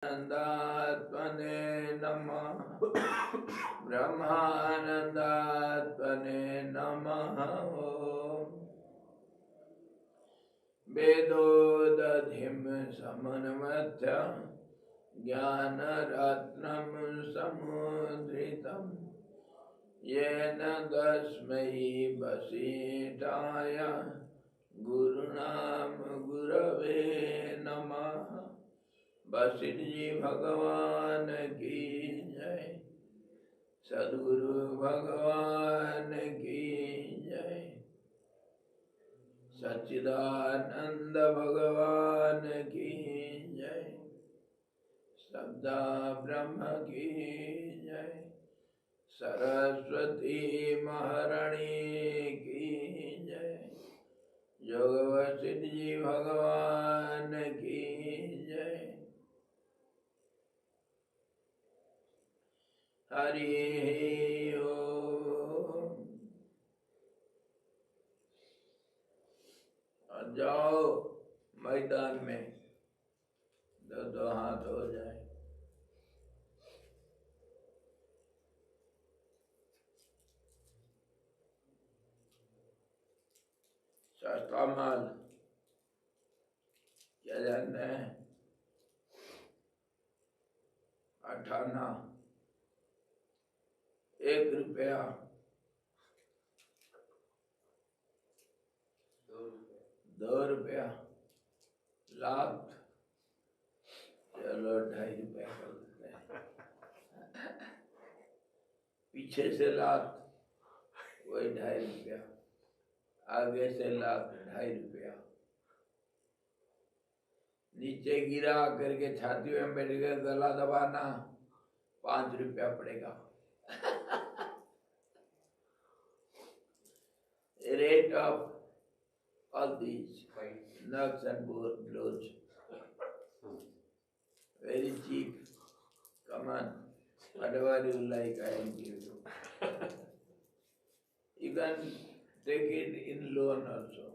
ब्रह्मानंदात्मने नमः। ब्रह्मानंदात्मने नमः। वेदोदधिं समन्वत्य ज्ञानरत्नं समुद्रितं येन तस्मै वसिष्ठाय गुरुणाम गुरवे नमः। वशिष्ठ जी भगवान की जय। सद्गुरु भगवान की जय। सच्चिदानंद भगवान की जय। सदा ब्रह्म की जय। सरस्वती महारानी की जय। योग वशिष्ठ जी भगवान की जय। हरि ओम। जाओ मैदान में, दो हाथ हो जाए। सस्ता माल क्या जानते हैं? 58 ₹1 ₹2 लाख। चलो ₹2.5 कर देते हैं। पीछे से लाख वही ₹2.5, आगे से लाख ₹2.5। नीचे गिरा करके छाती में बैठ गए, गला दबाना ₹5 पड़ेगा। Rate of all these nuts and blows very cheap. Come on, whatever you like, I will give you. You can take it in loan also.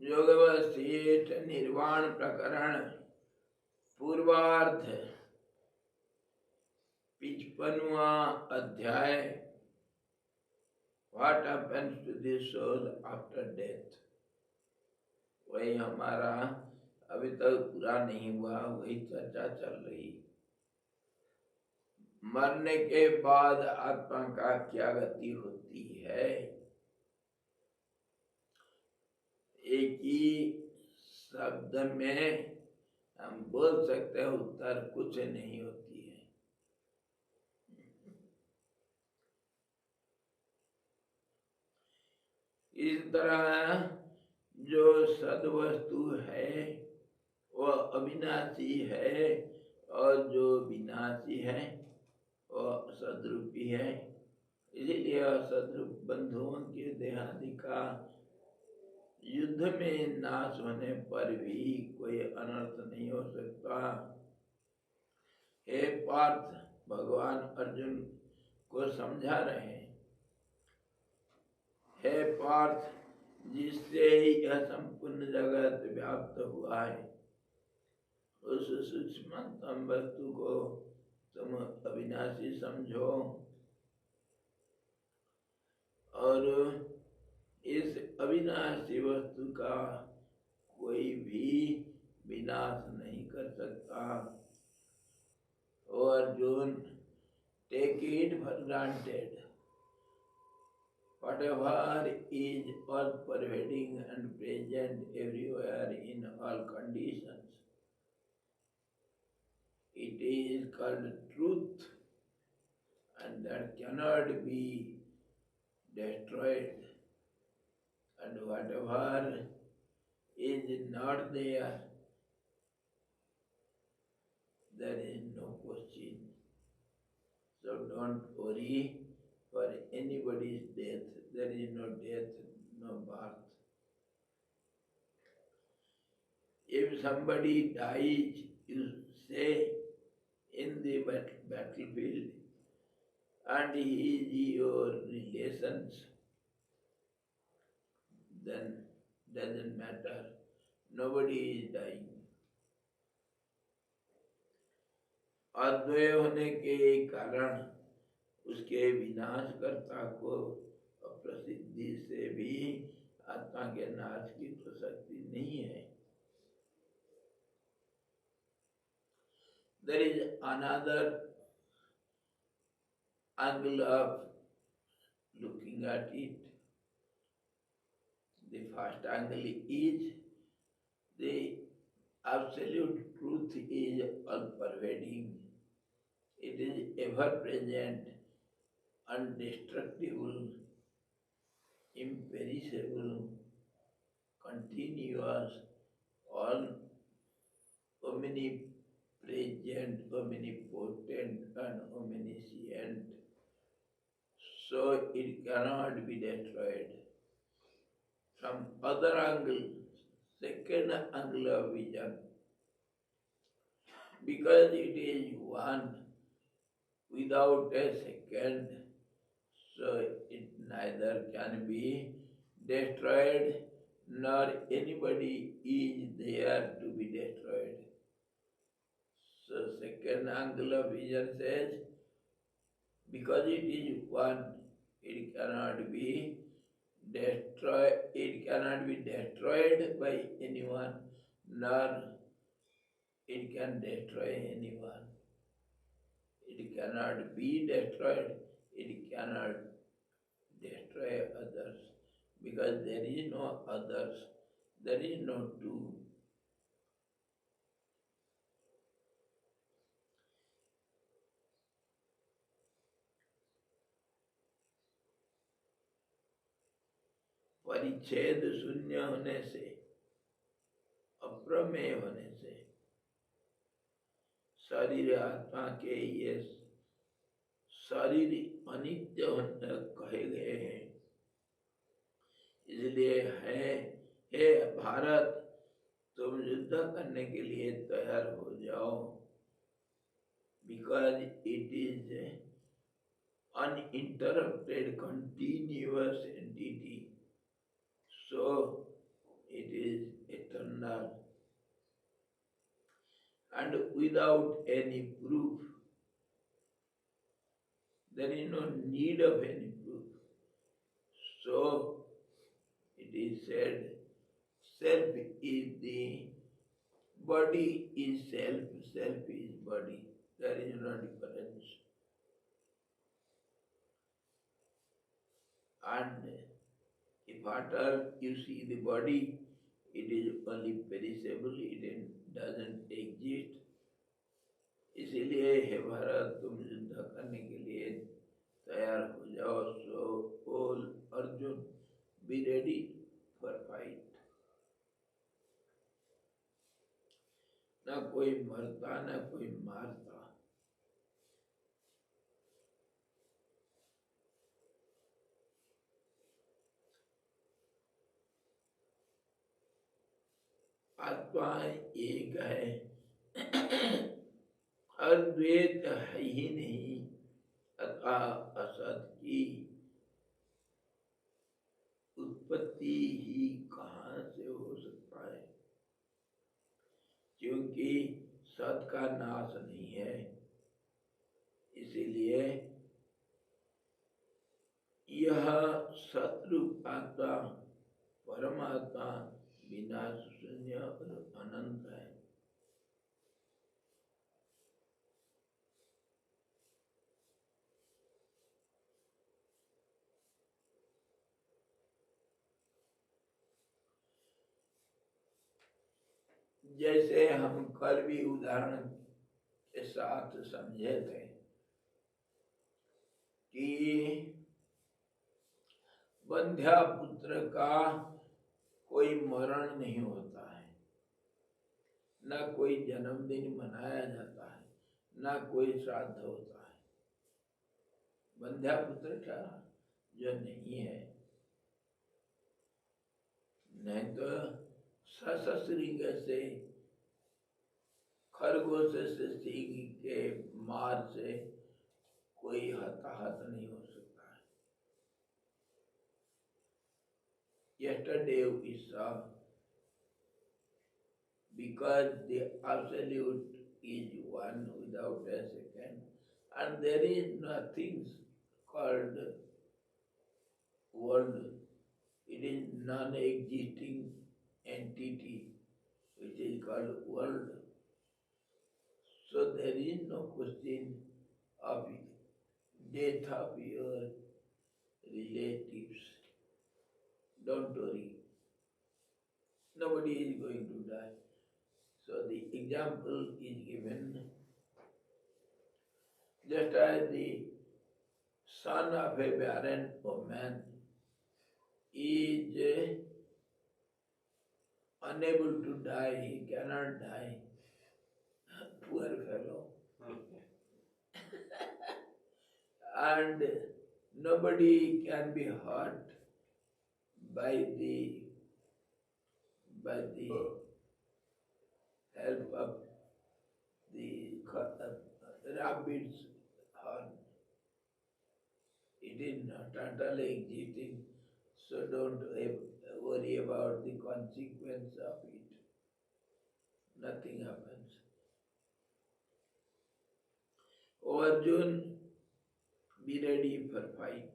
योग वशिष्ठ निर्वाण प्रकरण पूर्वार्ध 55वां अध्याय। What happens to the soul after death? वही हमारा अभी तक पूरा नहीं हुआ, वही चर्चा चल रही। मरने के बाद आत्मा का क्या गति होती है? एक ही शब्द में हम बोल सकते हैं, उत्तर कुछ नहीं होती है। इस तरह जो सद्वस्तु है वो अविनाशी है, और जो विनाशी है वो सद्रूपी है। इसीलिए सद्रूप बंधुओं के देहादि का युद्ध में नाश होने पर भी कोई अनर्थ नहीं हो सकता। हे पार्थ, भगवान अर्जुन को समझा रहे हैं। हे पार्थ, जिससे यह संपूर्ण जगत व्याप्त हुआ है, उस सूक्ष्मतम वस्तु को तुम अविनाशी समझो, और इस अविनाशी वस्तु का कोई भी विनाश नहीं कर सकता। ओ Arjun, take it for granted. Whatever is all pervading and present everywhere in all conditions, it is called truth, and that cannot be destroyed. And whatever is not there, there is no question. So don't worry for anybody's death. There is no death, no birth. If somebody dies, you say in the battlefield, and he is your relations, then doesn't matter. Nobody is dying. अद्वय होने के कारण उसके विनाशकर्ता को अप्रसिद्धि से भी आत्मा के नाश की तो शक्ति नहीं है. There is another angle of looking at it. The first angle is the absolute truth is all-pervading. It is ever-present, indestructible, imperishable, continuous, all omnipresent, omnipotent, and omniscient. So it cannot be destroyed. From other angle, second angle of vision, because it is one without a second, so it neither can be destroyed nor anybody is there to be destroyed. So second angle of vision says, because it is one, it cannot be destroyed. It cannot be destroyed by anyone, nor it can destroy anyone. It cannot be destroyed. It cannot destroy others, because there is no others. There is no two. परिच्छेद शून्य होने से, अप्रमेय होने से शरीर आत्मा के ये शरीर अनित्य होने कहे गए हैं. इसलिए हे भारत, तुम युद्ध करने के लिए तैयार हो जाओ, because it is uninterrupted continuous entity. So it is eternal and without any proof. There is no need of any proof. So it is said, self is the body is self, self is body. There is no difference. And if at all you see the body, it is only perishable, it doesn't exist. इसलिए हे भारत, तुम युद्ध करने के लिए तैयार हो जाओ. So all Arjun, be ready for fight. ना कोई मरता ना कोई मारता. आत्मा एक है, अद्वैत है ही नहीं, अतः असत की उत्पत्ति ही कहाँ से हो सकता है, क्योंकि सत का नाश नहीं है. इसीलिए यह सतरूप आत्मा परमात्मा विनाश शून्य और अनंत है. जैसे हम कल भी उदाहरण के साथ समझे थे कि बंध्या पुत्र का कोई मरण नहीं होता है, ना कोई जन्मदिन मनाया जाता है, ना कोई श्राद्ध होता है. बंध्या पुत्र का जो नहीं है, नहीं तो सशस्त्रीलिंग से खरगोश से सिंह के मार से कोई हताहत नहीं हो सकता है. Yesterday we saw, because the absolute is one without a second, and there is nothing called world. It is non-existing entity which is called world. So there is no question of death of your relatives. Don't worry. Nobody is going to die. So the example is given, just as the son of a barren woman is unable to die, he cannot die. Poor fellow. And nobody can be hurt by the help of the rabbit's horn. It is not totally existing, so don't worry about the consequence of it. Nothing happens. O Arjun, be ready for fight.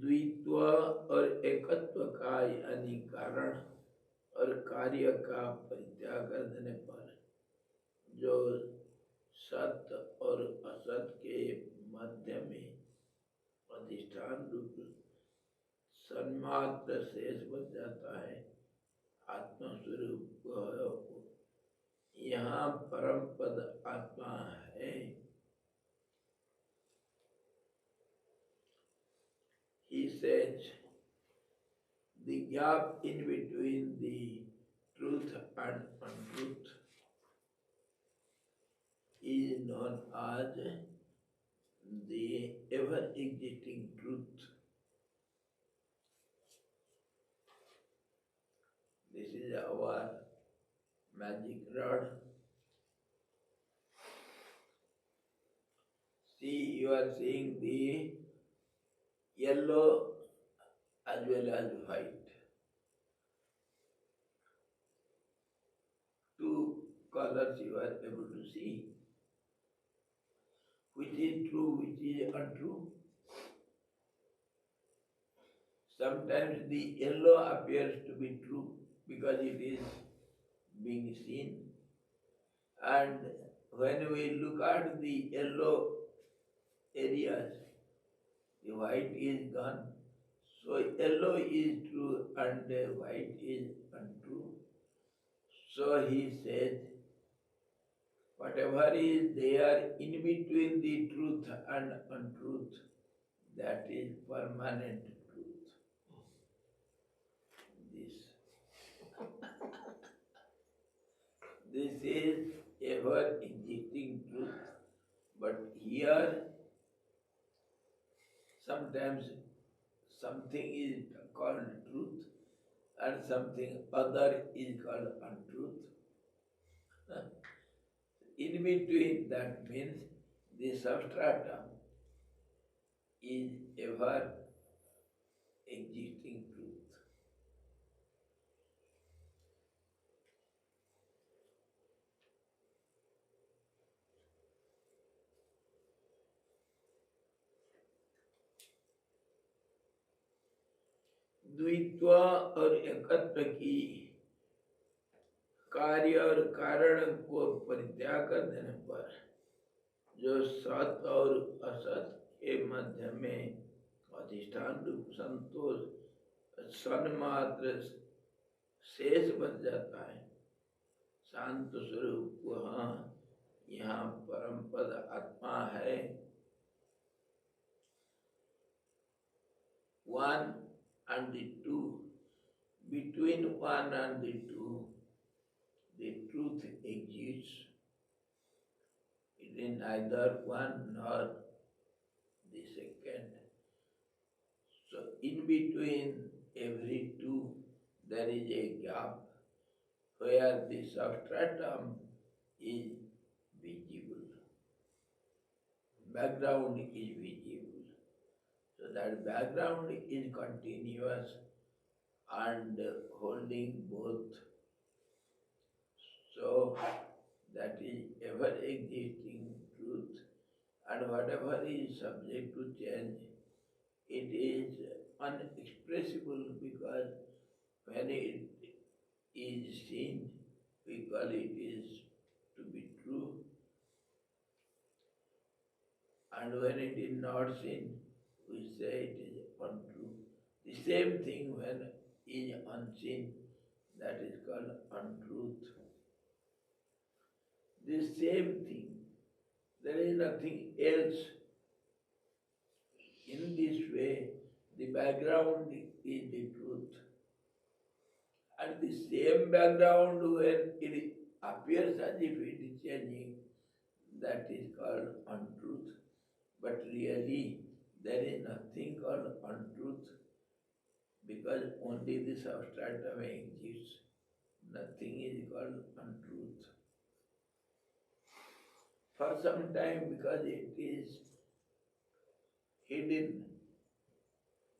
द्वित्व और एकत्व का यानी कारण और कार्य का परित्याग कर देने पर जो सत्य और असत के मध्य में अधिष्ठान रूप सन्मात्र शेष बच जाता है, आत्मस्वरूप यहाँ परम पद आत्मा है. He says the gap in between the truth and untruth is known as the ever-existing truth. This is our magic rod. See, you are seeing the yellow as well as white. Two colors you are able to see. Which is true, which is untrue. Sometimes the yellow appears to be true because it is being seen. And when we look at the yellow areas, the white is gone. So yellow is true and white is untrue. So he said, whatever is there in between the truth and untruth, that is permanent truth. This is ever existing truth. But here, sometimes something is called truth and something other is called untruth. In between, that means the substratum is ever existing truth. द्वित्व और एकत्व की कार्य और कारण को परित्याग कर देने पर जो सत और असत के मध्य में अधिष्ठान रूप संतोष सन्मात्र शेष बच जाता है, शांत स्वरूप वहाँ यहाँ परम पद आत्मा है. One and the two, between one and the two, the truth exists. It is neither one nor the second. So in between every two, there is a gap where the substratum is visible, background is visible. So that background is continuous and holding both. So that is ever existing truth, and whatever is subject to change, it is unexpressible because when it is seen, we call it is to be true, and when it is not seen, we say it is untrue. The same thing when is unseen, that is called untruth. The same thing, there is nothing else. In this way, the background is the truth. And the same background when it appears as if it is changing, that is called untruth. But really, there is nothing called untruth because only the substratum exists. Nothing is called untruth. For some time, because it is hidden,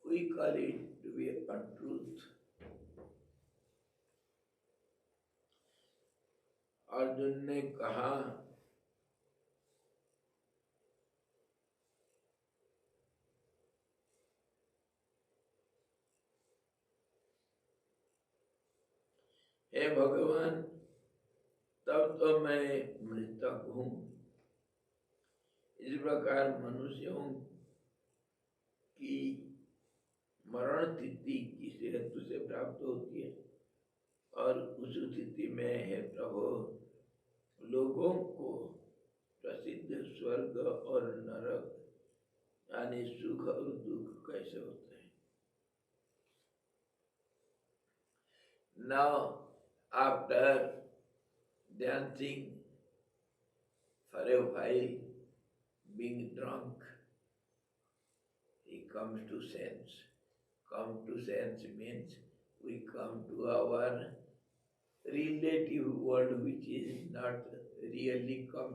we call it to be untruth. Arjun ने कहा हे भगवान, तब तो मैं मृतक हूँ। इस प्रकार मनुष्यों की मरण तिथि किस हेतु से प्राप्त होती है, और उस स्थिति में है प्रभु, लोगों को प्रसिद्ध स्वर्ग और नरक यानी सुख और दुख कैसे होते हैं। Now, after dancing for a while, being drunk, he comes to sense. Come to sense means we come to our relative world, which is not really come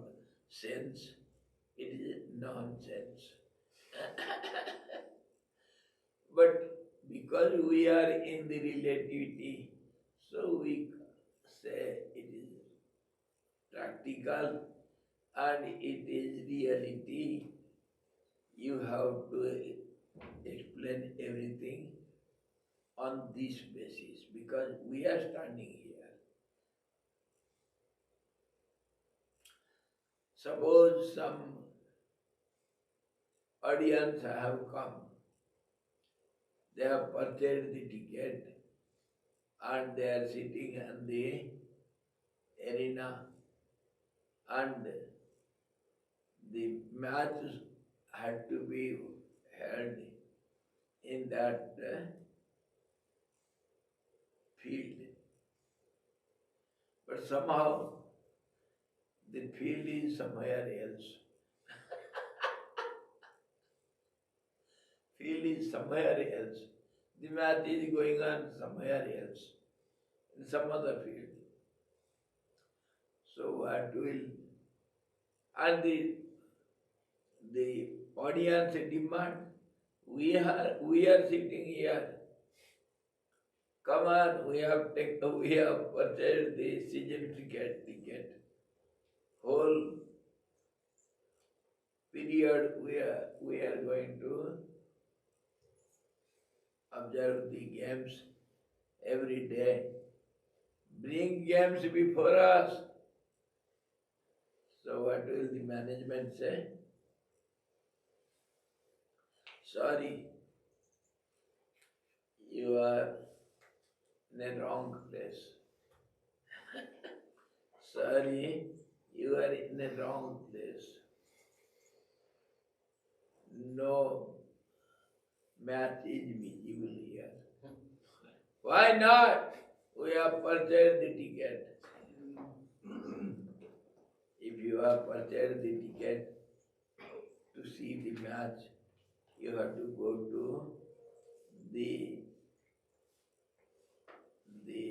sense, it is nonsense. But because we are in the relativity, so we say it is practical and it is reality. You have to explain everything on this basis because we are standing here. Suppose some audience have come, they have purchased the ticket and they are sitting in the arena and the match had to be held in that field. But somehow the field is somewhere else. Field is somewhere else. The match is going on somewhere else, in some other field. So what will, and the audience demand, we are sitting here. Come on, we have purchased the season ticket. Whole period we are going to observe the games every day. Bring games before us. So what will the management say? Sorry, you are in the wrong place. Sorry, you are in the wrong place. No match is visible here. Why not? We have purchased the ticket. If you have purchased the ticket to see the match, you have to go to the दी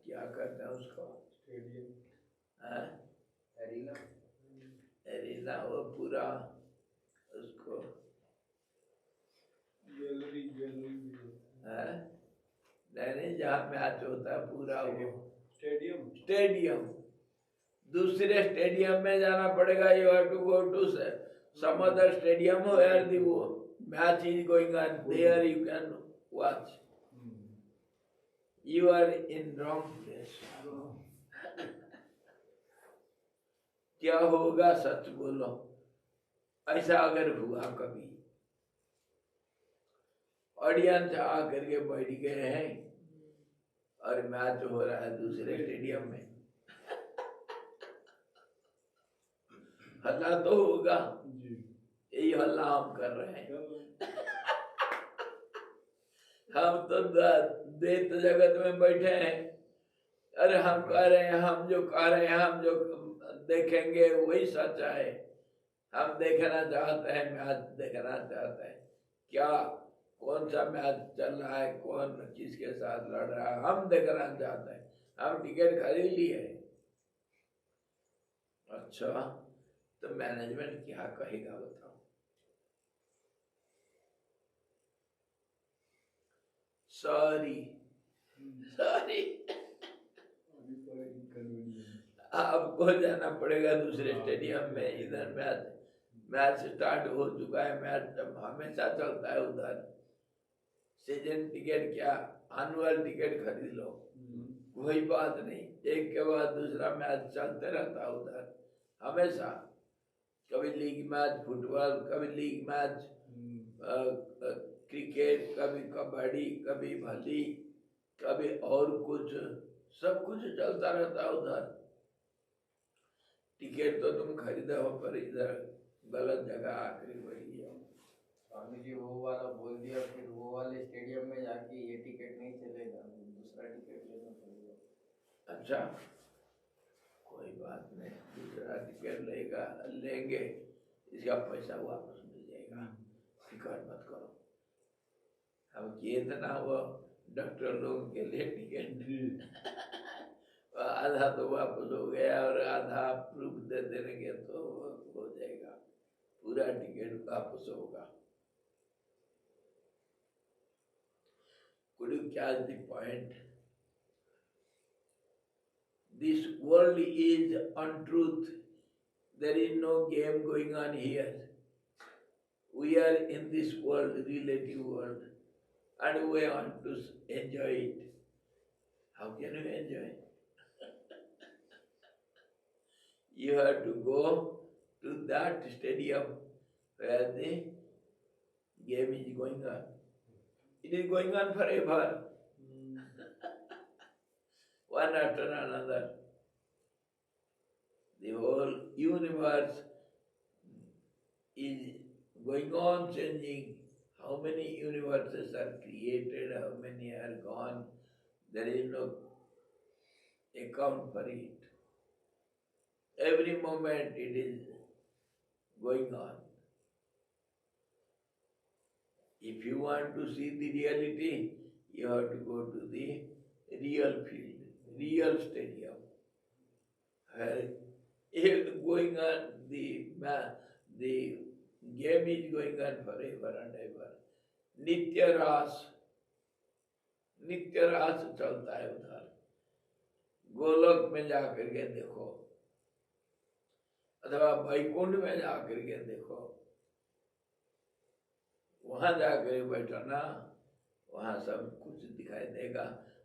क्या कहते हैं उसको, arena arena, वो पूरा उसको gallery नहीं, जहाँ match होता है पूरा वो स्टेडियम दूसरे स्टेडियम में जाना पड़ेगा. You have to go to some other stadium where the match is going on. There you can watch. You are in wrong place. क्या होगा सच बोलो. ऐसा अगर हुआ कभी, ऑडियंस आकर के बैठ गए हैं और मैच हो रहा है दूसरे स्टेडियम में, हल्ला तो होगा. यही हल्ला हम कर रहे हैं. हम तो दैत जगत में बैठे हैं. अरे हम कह रहे हैं, हम जो कह रहे हैं, हम जो देखेंगे वही सच है. हम देखना चाहते हैं, मैच देखना चाहते हैं. क्या कौन सा मैच चल रहा है, कौन किसके साथ लड़ रहा है, हम देखना चाहते हैं. हम टिकट खरीद लिए. अच्छा, तो मैनेजमेंट क्या कहेगा बताओ. सॉरी आपको जाना पड़ेगा दूसरे स्टेडियम में. इधर मैच स्टार्ट हो चुका है. मैच हमेशा चलता है उधर. सीजन टिकट क्या, एनुअल टिकट खरीद लो, कोई बात नहीं. एक के बाद दूसरा मैच चलते रहता है उधर हमेशा. कभी लीग मैच फुटबॉल, कभी लीग मैच क्रिकेट, कभी कबड्डी, कभी भली, कभी और कुछ, सब कुछ चलता रहता है उधर. टिकट तो तुम खरीदे हो पर इधर गलत जगह आकर बैठी हो. स्वामी जी वो वाला बोल दिया, फिर वो वाले स्टेडियम में जाके ये टिकट नहीं चलेगा, दूसरा टिकट लेना पड़ेगा. अच्छा, कोई बात नहीं, दूसरा टिकट लेंगे, इसका पैसा वापस मिल जाएगा. फिक्र मत करो. अब किए तो ना वो डॉक्टर लोगों के लिए टिकट आधा तो वापस हो गया और आधा प्रूफ दे देंगे तो हो जाएगा. पूरा टिकट वापस होगा. Could you catch the point? This world is untruth. There is no game going on here. We are in this world, relative world, and we want to enjoy it. How can you enjoy? You have to go to that stadium where the game is going on. It is going on forever. One after another. The whole universe is going on changing. How many universes are created, how many are gone, there is no account for it. Every moment it is going on. If you want to see the reality, you have to go to the real field, real stadium. Going on, the game is going on forever and ever. नित्य रास चलता है उधर. गोलोक में जाकर के देखो, अथवा वैकुंठ में जाकर के देखो. वहां जाकर बैठो ना, वहां सब कुछ दिखाई देगा,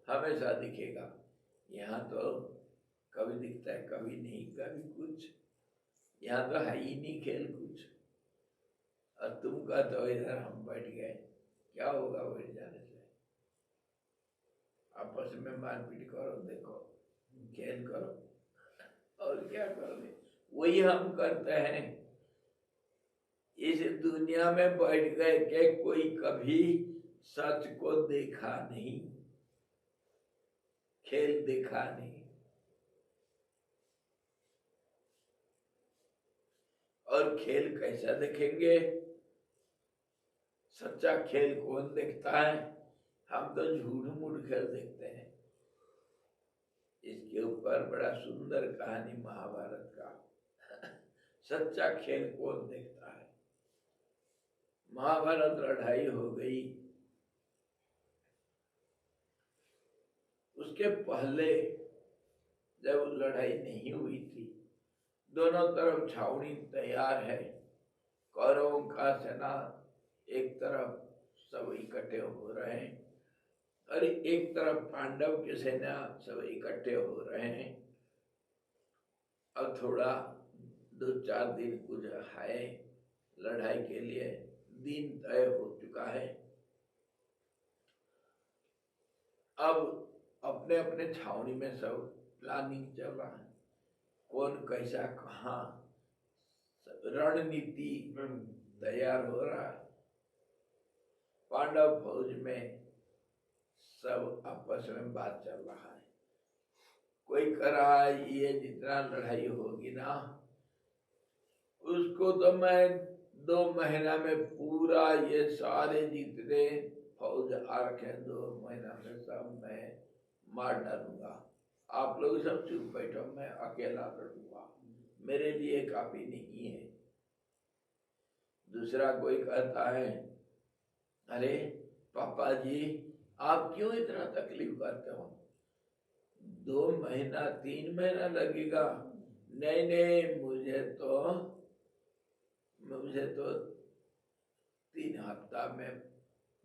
हमेशा दिखेगा. यहाँ तो कभी दिखता है, कभी नहीं, कभी कुछ. यहाँ तो है ही नहीं खेल कुछ. और तुम कहते हो इधर हम बैठ गए, क्या होगा बैठ जाने से? आपस में मारपीट करो, देखो, खेल करो, और क्या करोगे? वही हम करते हैं. इस दुनिया में बैठ गए के कोई कभी सच को देखा नहीं, खेल देखा नहीं. और खेल कैसा देखेंगे? सच्चा खेल कौन देखता है? हम तो झूठ मूठ खेल देखते हैं। इसके ऊपर बड़ा सुंदर कहानी महाभारत का। सच्चा खेल कौन देखता है। महाभारत लड़ाई हो गई, उसके पहले जब लड़ाई नहीं हुई थी, दोनों तरफ छावनी तैयार है, कौरवों का सेना एक तरफ सब इकट्ठे हो रहे हैं और एक तरफ पांडव की सेना सब इकट्ठे हो रहे हैं। अब थोड़ा 2-4 दिन कुछ है लड़ाई के लिए, दिन तय हो चुका है। अब अपने अपने छावनी में सब प्लानिंग चल रहा है, कौन कैसा कहाँ रणनीति तैयार हो रहा है। पांडव फौज में सब आपस में बात चल रहा है। कोई कह रहा है ये जितना लड़ाई होगी ना, उसको तो मैं 2 महीना में पूरा ये सारे जितने फौज आ रखे 2 महीना में सब मैं मार डालूंगा। आप लोग सब चुप बैठो, मैं अकेला लड़ूंगा, मेरे लिए काफी नहीं है। दूसरा कोई कहता है, अरे पापा जी आप क्यों इतना तकलीफ करते हो, 2 महीना 3 महीना लगेगा। नहीं नहीं, मुझे तो 3 हफ्ता में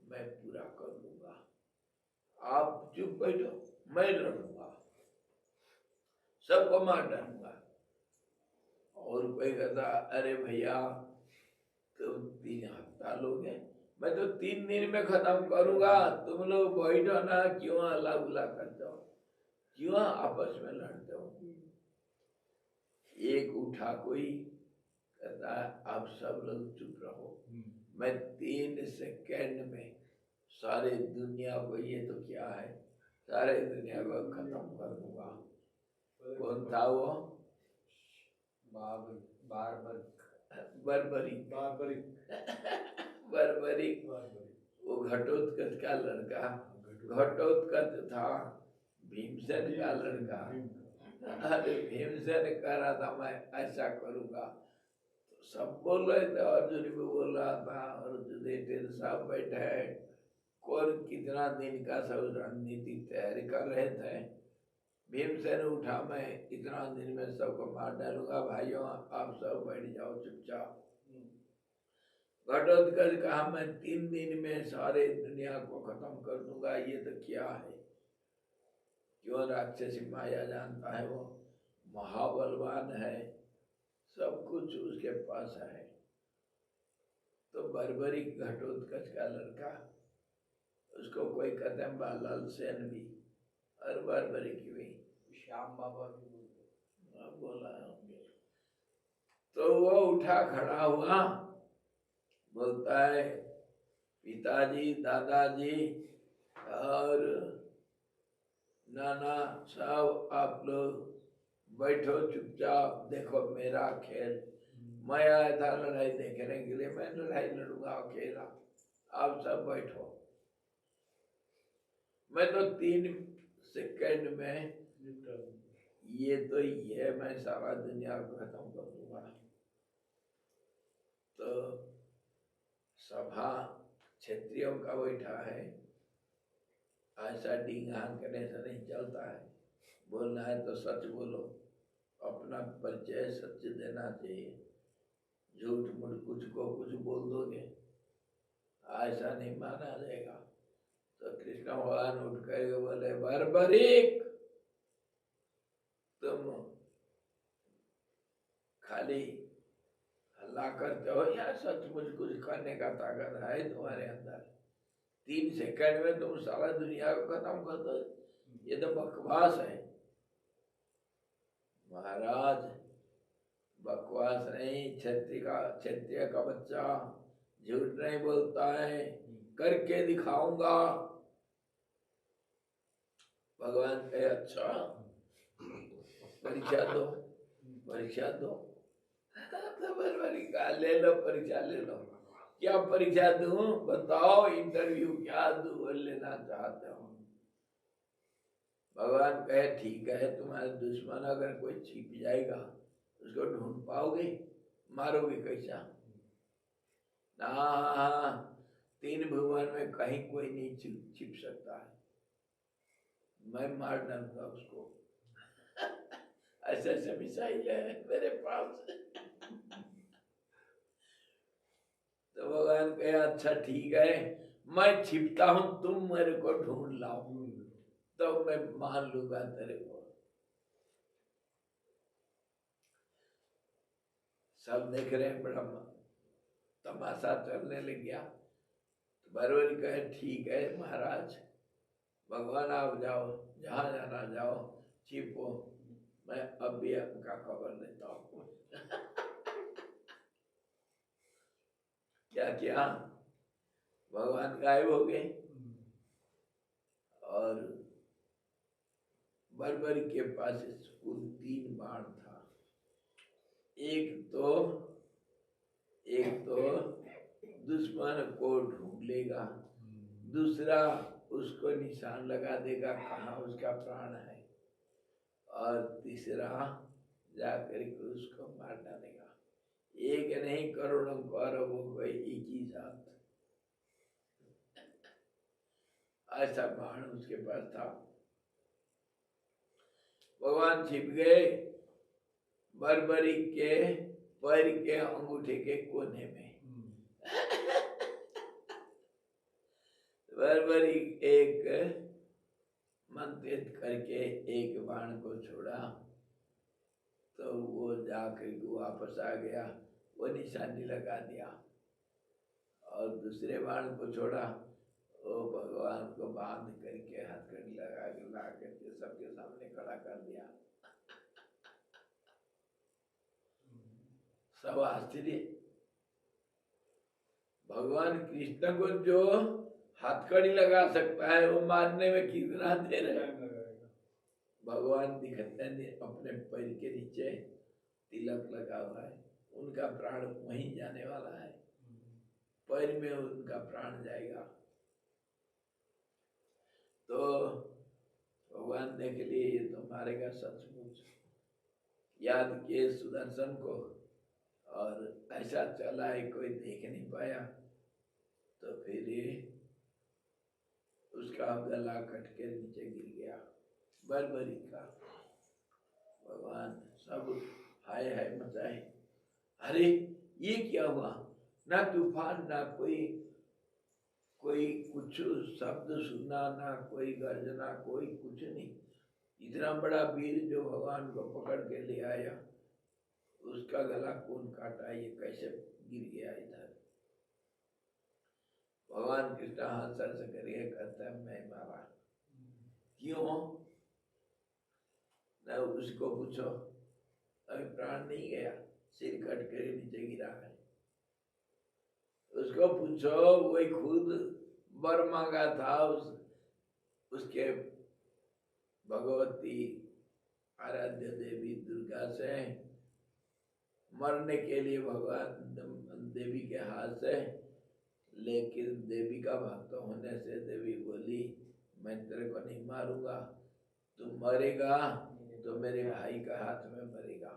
मैं पूरा कर लूंगा। आप चुप बैठो, मैं लड़ूंगा, सबको मार डालूंगा। और कोई कहता, अरे भैया तुम 3 हफ्ता लोगे, मैं तो 3 दिन में खत्म करूंगा। तुम लोग बैठो ना, क्यों अल्लाह गुला करते हो, क्यों आपस में लड़ते हो। एक उठा कोई, कहता आप सब लोग चुप रहो, मैं 3 सेकंड में सारे दुनिया को, ये तो क्या है, सारे दुनिया को खत्म कर दूंगा। कौन था वो? बर्बरिक। वो घटोत्कच का लड़का, घटोत्कच था भीमसेन का लड़का। अरे भीमसेन कह रहा था मैं ऐसा करूंगा, तो सब बोल रहे थे, अर्जुन भी बोल रहा था, और युधिष्ठिर सब बैठे हैं, कौन कितना दिन का सब रणनीति तैयारी कर रहे थे। भीमसेन उठा, मैं इतना दिन में सबको मार डालूंगा, भाइयों आप सब बैठ जाओ चुपचाप। घटोत्कच कहा, मैं 3 दिन में सारे दुनिया को खत्म कर दूंगा। ये तो क्या है, क्यों राक्षसी माया जानता है, वो महाबलवान है, सब कुछ उसके पास है। तो बर्बरिक घटोत्कच का लड़का, उसको कोई कहते हैं बालाल सेन भी, और बर्बरिक भी, श्याम बाबा भी बोलते बोला होंगे। तो वो उठा खड़ा हुआ, बोलता है पिताजी, दादाजी और नाना सब आप लोग बैठो चुपचाप, देखो मेरा खेल। मैं आया था लड़ाई देखने के लिए, मैं लड़ाई लड़ूंगा अकेला, आप सब बैठो। मैं तो 3 सेकंड में ये मैं सारा दुनिया को खत्म कर दूंगा। तो सभा क्षत्रियों का बैठा है, ऐसा डींगान करने से नहीं चलता है। बोलना है तो सच बोलो, अपना परिचय सच देना चाहिए। झूठ मूठ कुछ को कुछ बोल दोगे, ऐसा नहीं माना जाएगा। तो कृष्ण भगवान उठ कर बोले, बर्बरिक तुम खाली हल्ला करते हो या सचमुच कुछ करने का ताकत है तुम्हारे अंदर? 3 सेकंड में तुम सारा दुनिया को खत्म कर दो, ये तो बकवास है। महाराज बकवास नहीं, क्षत्रिय का बच्चा झूठ नहीं बोलता है, करके दिखाऊंगा। भगवान कहे अच्छा परीक्षा दो, परीक्षा दो। तो बर्बरी का ले लो, परीक्षा ले लो। क्या परीक्षा दूं, बताओ, इंटरव्यू क्या दूं, लेना चाहते हो। भगवान कहे ठीक है, तुम्हारे दुश्मन अगर कोई छिप जाएगा उसको ढूंढ पाओगे, मारोगे कैसा? हाँ, 3 भुवन में कहीं कोई नहीं छिप सकता है, मैं मार डालूंगा उसको। ऐसे ऐसे मिसाइल है मेरे पास। तो भगवान कहे अच्छा ठीक है, मैं छिपता हूं, तुम मेरे को ढूंढ लाओ, तो मैं मान लूंगा तेरे को। सब देख रहे हैं, बड़ा तमाशा चलने लग गया। तो भरवरी कहे ठीक है महाराज, भगवान आप जाओ, जहां जाना जाओ, छिपो, मैं अब भी आपका खबर लेता हूँ। क्या किया, भगवान गायब हो गए। और बर्बरी के पास कुल 3 बाण था। एक तो दुश्मन को ढूंढ लेगा, दूसरा उसको निशान लगा देगा कहाँ उसका प्राण है, और तीसरा जाकर के उसको मार डालेगा। एक नहीं, करोड़ों कौरवों को एक ही साथ। ऐसा बाण उसके पास था। भगवान छिप गए बर्बरी के पैर के अंगूठे के कोने में। बर्बरी एक मंत्रित करके एक बाण को छोड़ा, तो वो जाकर वापस आ गया, वो निशानी लगा दिया। और दूसरे बाण को छोड़ा, वो भगवान को बांध करके हथकड़ी लगा के ला करके सबके सामने खड़ा कर दिया। सब आश्चर्य। भगवान कृष्ण को जो हथकड़ी लगा सकता है वो मारने में कितना देर है। भगवान दिखते हैं अपने पैर के नीचे तिलक लगा हुआ है, उनका प्राण वहीं जाने वाला है, पैर में उनका प्राण जाएगा। तो भगवान देख लिए ये तो मारेगा सचमुच, याद किए सुदर्शन को, और ऐसा चला है कोई देख नहीं पाया। तो फिर उसका गला कट के नीचे गिर गया बर्बरी का। भगवान सब हाय हाय मचाए, अरे ये क्या हुआ, ना तूफान, ना कोई कुछ शब्द सुना, ना कोई गर्जना, कोई कुछ नहीं। इतना बड़ा वीर जो भगवान को पकड़ के ले आया, उसका गला कौन काटा, ये कैसे गिर गया इधर। भगवान कृष्ण हंस हंस करके कहता है मैं मारा। क्यों, ना उसको पूछो, अभी प्राण नहीं गया, सिर कट कर नीचे गिरा है। उसको पूछो, वही खुद वर मांगा था उसके भगवती आराध्य देवी दुर्गा से मरने के लिए, भगवान देवी के हाथ से। लेकिन देवी का भक्त होने से देवी बोली मैं तेरे को नहीं मारूंगा, तू मरेगा तो मेरे भाई का हाथ में मरेगा।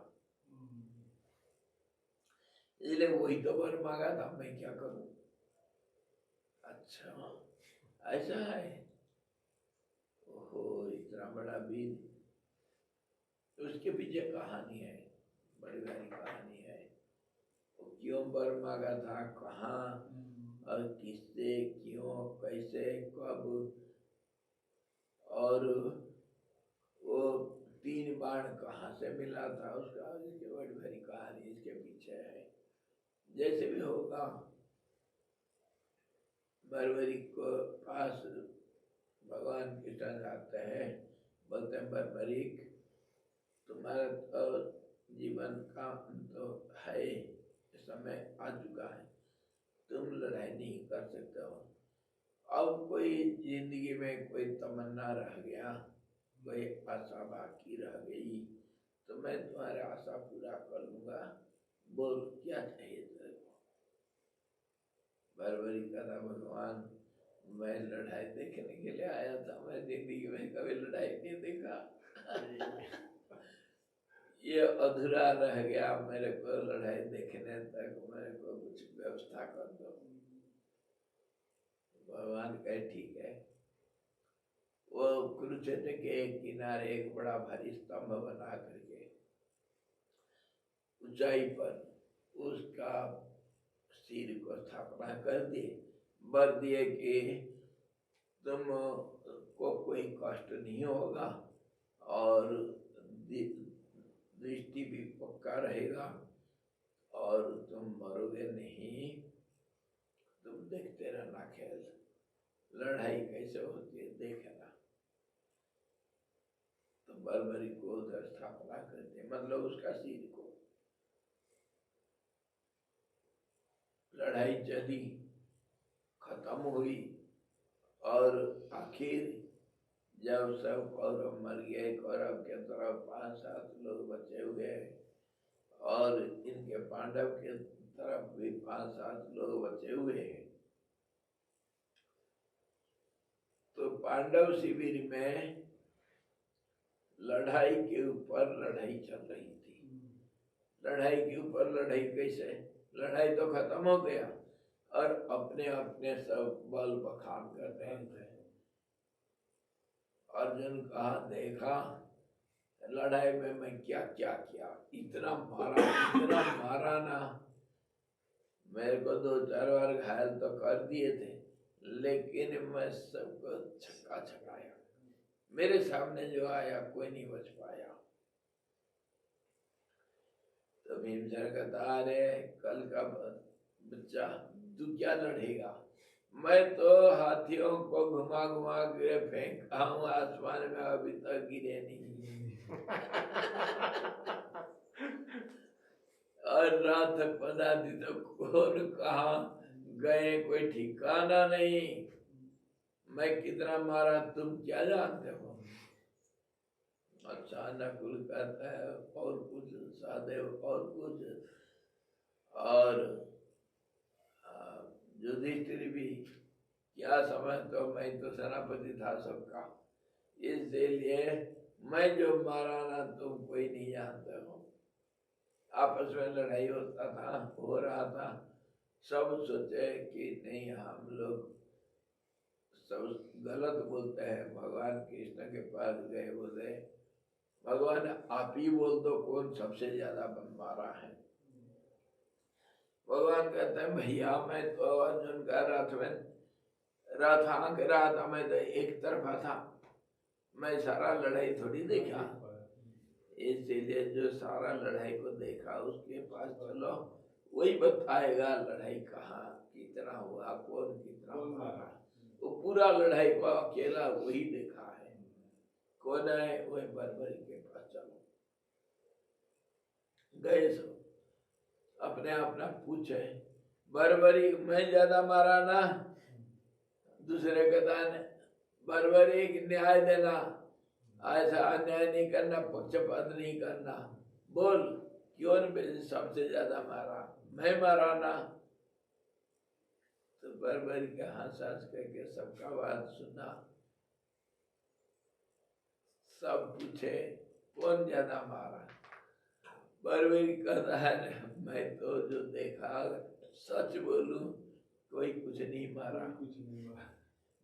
इसलिए वही तो वर मांगा था, मैं क्या करूं। अच्छा ऐसा है, ओहो इतना बड़ा वीर। उसके पीछे कहानी है, बड़ी बड़ी कहानी है। वो क्यों वर मांगा था, कहाँ और किससे, क्यों, कैसे, कब, और वो 3 बाण कहाँ से मिला था उसका, इसके बड़ी बड़ी कहानी इसके पीछे है। जैसे भी होगा, बर्बरी को पास भगवान कृष्ण जाते हैं, बोलते हैं बर्बरिक तुम्हारा तो जीवन का तो है, समय आ चुका है, तुम लड़ाई नहीं कर सकते हो। अब कोई जिंदगी में कोई तमन्ना रह गया, कोई आशा बाकी रह गई, तो मैं तुम्हारी आशा पूरा कर लूंगा। बोल क्या चाहिए तेरे को। बर्बरी कहता भगवान मैं लड़ाई देखने के लिए आया था, मैं जिंदगी में कभी लड़ाई नहीं देखा। ये अधूरा रह गया, मेरे को लड़ाई देखने तक मेरे को कुछ व्यवस्था कर दो। भगवान कहे ठीक है। वो कुरुक्षेत्र के किनारे एक बड़ा भारी स्तंभ बना करके ऊंचाई पर उसका सिर को स्थापना कर दिए, वर दिए कि तुम को कोई कष्ट नहीं होगा और दृष्टि भी पक्का रहेगा और तुम मरोगे नहीं, तुम देखते रहना खेल, लड़ाई कैसे होती है देखना। तो बर्बरी को उधर स्थापना करते, मतलब उसका सिर को। लड़ाई चली, खत्म हुई और आखिर जब सब कौरव मर गए, कौरव के तरफ 5-7 लोग बचे हुए और इनके पांडव के तरफ भी 5-7 लोग बचे हुए हैं, तो पांडव शिविर में लड़ाई के ऊपर लड़ाई चल रही थी। लड़ाई के ऊपर लड़ाई कैसे? लड़ाई तो खत्म हो गया और अपने अपने सब बल बखान कर रहे थे। अर्जुन कहा देखा लड़ाई में मैं क्या क्या किया, इतना मारा ना, मेरे को 2-4 बार घायल तो कर दिए थे, लेकिन मैं सबको छक्का छकाया, मेरे सामने जो आया कोई नहीं बच पाया। तो भीमसेन कहता अरे कल का बच्चा तू क्या लड़ेगा, मैं तो हाथियों को घुमा घुमा के फेंका हूँ आसमान में, अभी तक गिरे नहीं। और रात पदार्थी तो कौन कहा गए कोई ठिकाना नहीं, मैं कितना मारा तुम क्या जानते हो। अच्छा नकुल कहता है और कुछ, सहदेव और कुछ, और युधिष्ठिर भी क्या समझ, तो मैं तो सेनापति था सबका, इसलिए मैं जो मारा ना तुम कोई नहीं जानते हो। आपस में लड़ाई होता था, हो रहा था, सब सोचे कि नहीं हम लोग सब गलत बोलते हैं। भगवान कृष्ण के पास गए, बोले भगवान आप ही बोल दो कौन सबसे ज्यादा मारा है। भगवान कहते हैं भैया मैं तो अर्जुन का रथ हाँक रहा था, मैं तो एक तरफा था, मैं सारा लड़ाई थोड़ी देखा, इसीलिए जो सारा लड़ाई को देखा उसके पास चलो, वही बताएगा लड़ाई कहाँ कितना हुआ, कौन कितना मारा। वो पूरा लड़ाई को अकेला वही देखा है, कौन है वही बर्बरी के पास चलो। गए सब अपने अपना पूछे, बर्बरी मैं ज्यादा मारा ना, दूसरे का दान बर्बरी न्याय देना, ऐसा अन्याय नहीं करना, पक्षपात नहीं करना, बोल क्यों सबसे ज्यादा मारा, मैं मारा ना। तो बर्बरी का हंस हंस करके सबका बात सुना, सब पूछे कौन ज्यादा मारा। बर्बरी कहता है मैं तो जो देखा सच बोलूं कोई कुछ नहीं मारा,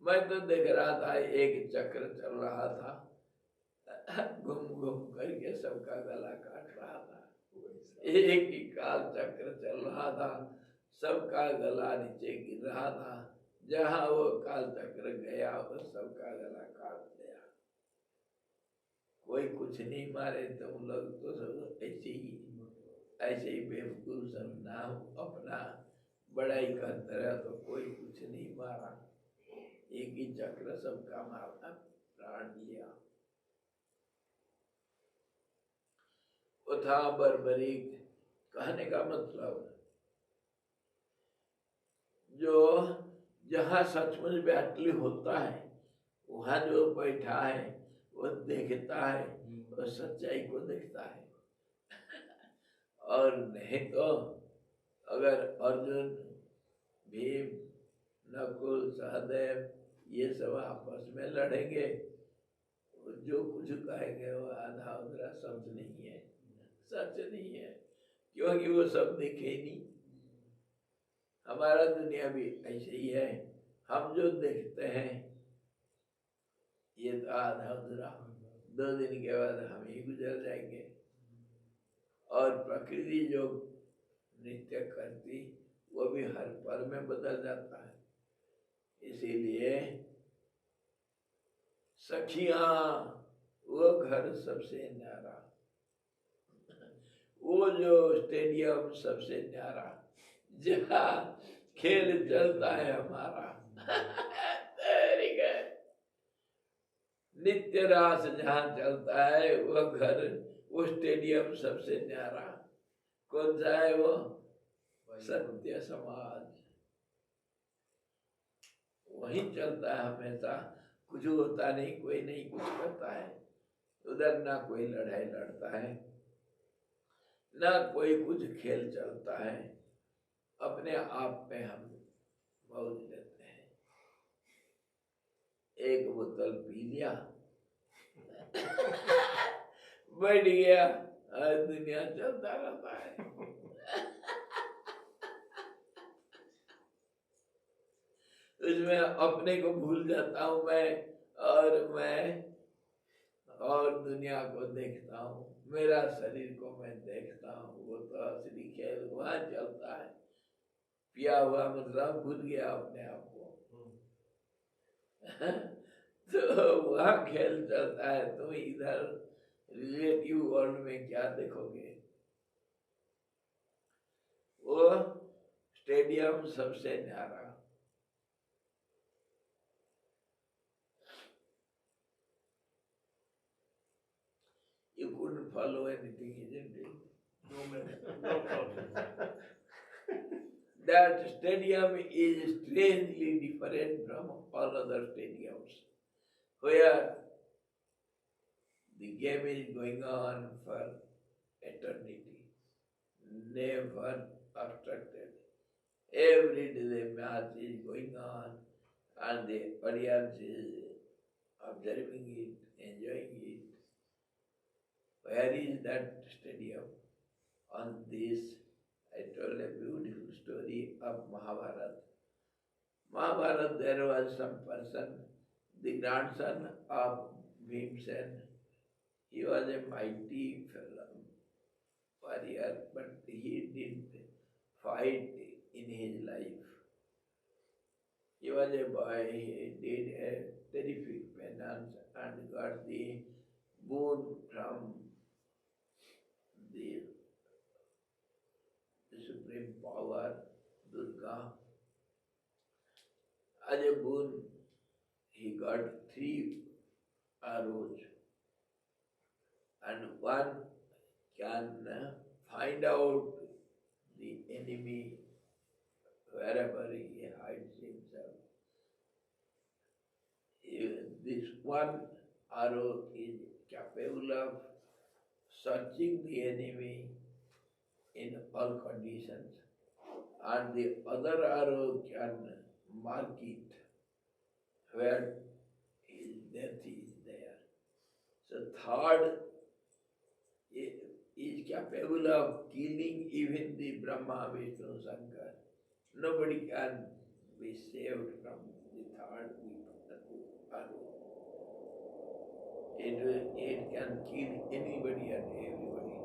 मैं तो देख रहा था एक चक्र चल रहा था, घूम घूम करके सबका गला काट रहा था, एक ही काल चक्र चल रहा था, सबका गला नीचे गिर रहा था, जहां वो काल चक्र गया वो सबका गला काट दिया। कोई कुछ नहीं मारे, तुम लोग तो सब ऐसे ही बेवकूफ सब नाम अपना बड़ाई करते रहे, तो कोई कुछ नहीं मारा, एक ही चक्र सबका मारना प्राण लिया। वो था बर्बरी। कहने का मतलब जो जहाँ सचमुच बैटल होता है वहां जो बैठा है वो देखता है, वो सच्चाई को देखता है। और नहीं तो अगर अर्जुन भीम, नकुल, सहदेव ये सब आपस में लड़ेंगे, जो कुछ कहेंगे वो आधा उधरा शब्द नहीं है, सच नहीं है, क्योंकि वो सब देखे नहीं। हमारा दुनिया भी ऐसे ही है, हम जो देखते हैं ये तो आधा उधरा, 2 दिन के बाद हम ही गुजर जाएंगे। और प्रकृति जो नृत्य करती वो भी हर पल में बदल जाता है। इसीलिए सखियां वो घर सबसे न्यारा, वो जो स्टेडियम सबसे न्यारा, जहाँ खेल चलता है हमारा नित्य रास जहाँ चलता है वो घर, वो स्टेडियम सबसे न्यारा। कौन सा है वो? सत्य समाज। वही चलता है हमेशा, कुछ होता नहीं, कोई नहीं कुछ करता है उधर, ना कोई लड़ाई लड़ता है, ना कोई कुछ खेल चलता है, अपने आप में हम मौज लेते हैं। एक बोतल पी लिया बैठ गया, दुनिया चलता रहता है। उसमें अपने को भूल जाता हूँ मैं और दुनिया को देखता हूँ, मेरा शरीर को मैं देखता हूँ। वो तो असली खेल वहाँ चलता है। पिया हुआ मतलब भूल गया अपने आप को तो वहाँ खेल चलता है, तुम इधर रिलेटिव वर्ल्ड में क्या देखोगे? वो स्टेडियम सबसे न्यारा। You couldn't follow anything, isn't it? No problem. That stadium is strangely different from all other stadiums, where the game is going on for eternity, never obstructed. Every day the match is going on and the audience is observing it, enjoying it. Where is that stadium? On this, I told a beautiful story of Mahabharata. Mahabharata, there was some person, the grandson of Bhimsen. He was a mighty fellow, warrior, but he didn't fight in his life. He was a boy, he did a terrific penance and got the boon from the supreme power, Durga. As a boon, he got 3 arrows, and one can find out the enemy wherever he hides himself. This one arrow is capable of searching the enemy in all conditions, and the other arrow can mark it where his death is there. So third is capable of killing even the Brahma, Vishnu, Shankar. Nobody can be saved from the third arrow. It can kill anybody and everybody,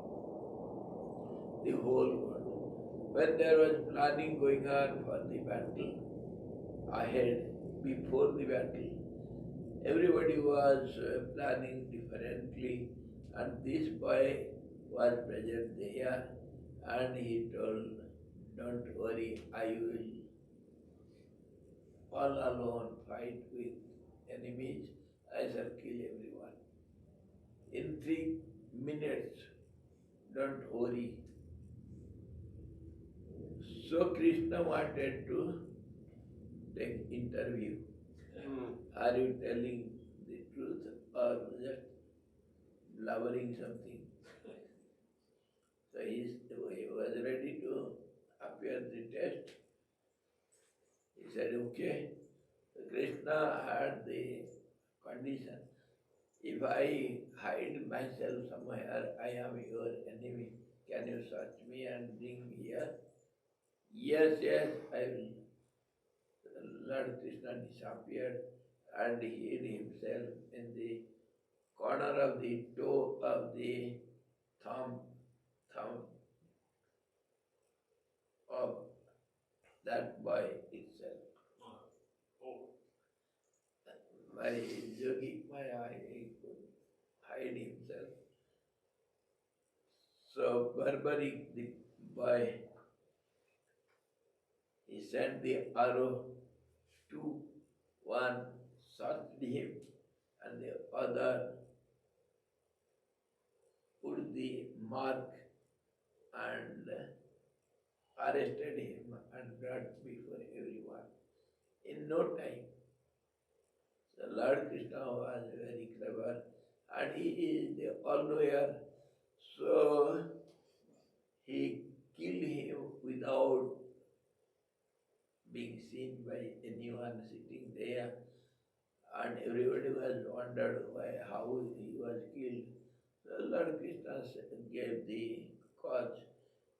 the whole world. When there was planning going on for the battle ahead, before the battle, everybody was planning differently, and this boy was present there, and he told, "Don't worry, I will all alone fight with enemies, I shall kill everyone. In 3 minutes, don't worry." So Krishna wanted to take interview. Are you telling the truth or just blabbering something? So he was ready to appear the test. said, okay. Krishna had the condition. If I hide myself somewhere, I am your enemy. Can you search me and bring me here? Yes, yes, I will. Lord Krishna disappeared and hid himself in the corner of the toe of the thumb of that boy itself. Oh, My yogi Maya, he could hide himself. So Barbari, the boy, he sent the arrow to one, shot him, and the other put the mark and arrested him and brought before everyone. In no time, the Lord Krishna was very clever and he is the all-knower. So he killed him without being seen by anyone sitting there, and everybody was wondered why how he was killed. So Lord Krishna gave the cause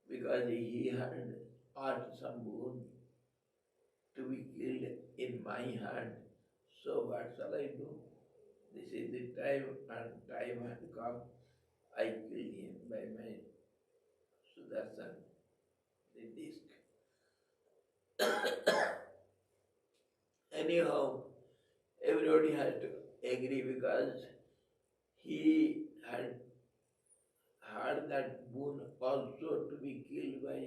because he had asked some boon to be killed in my hand. So what shall I do? This is the time, and time had come. I killed him by my Sudarshan, the disc. Anyhow, everybody has to agree because he had that boon also to be killed by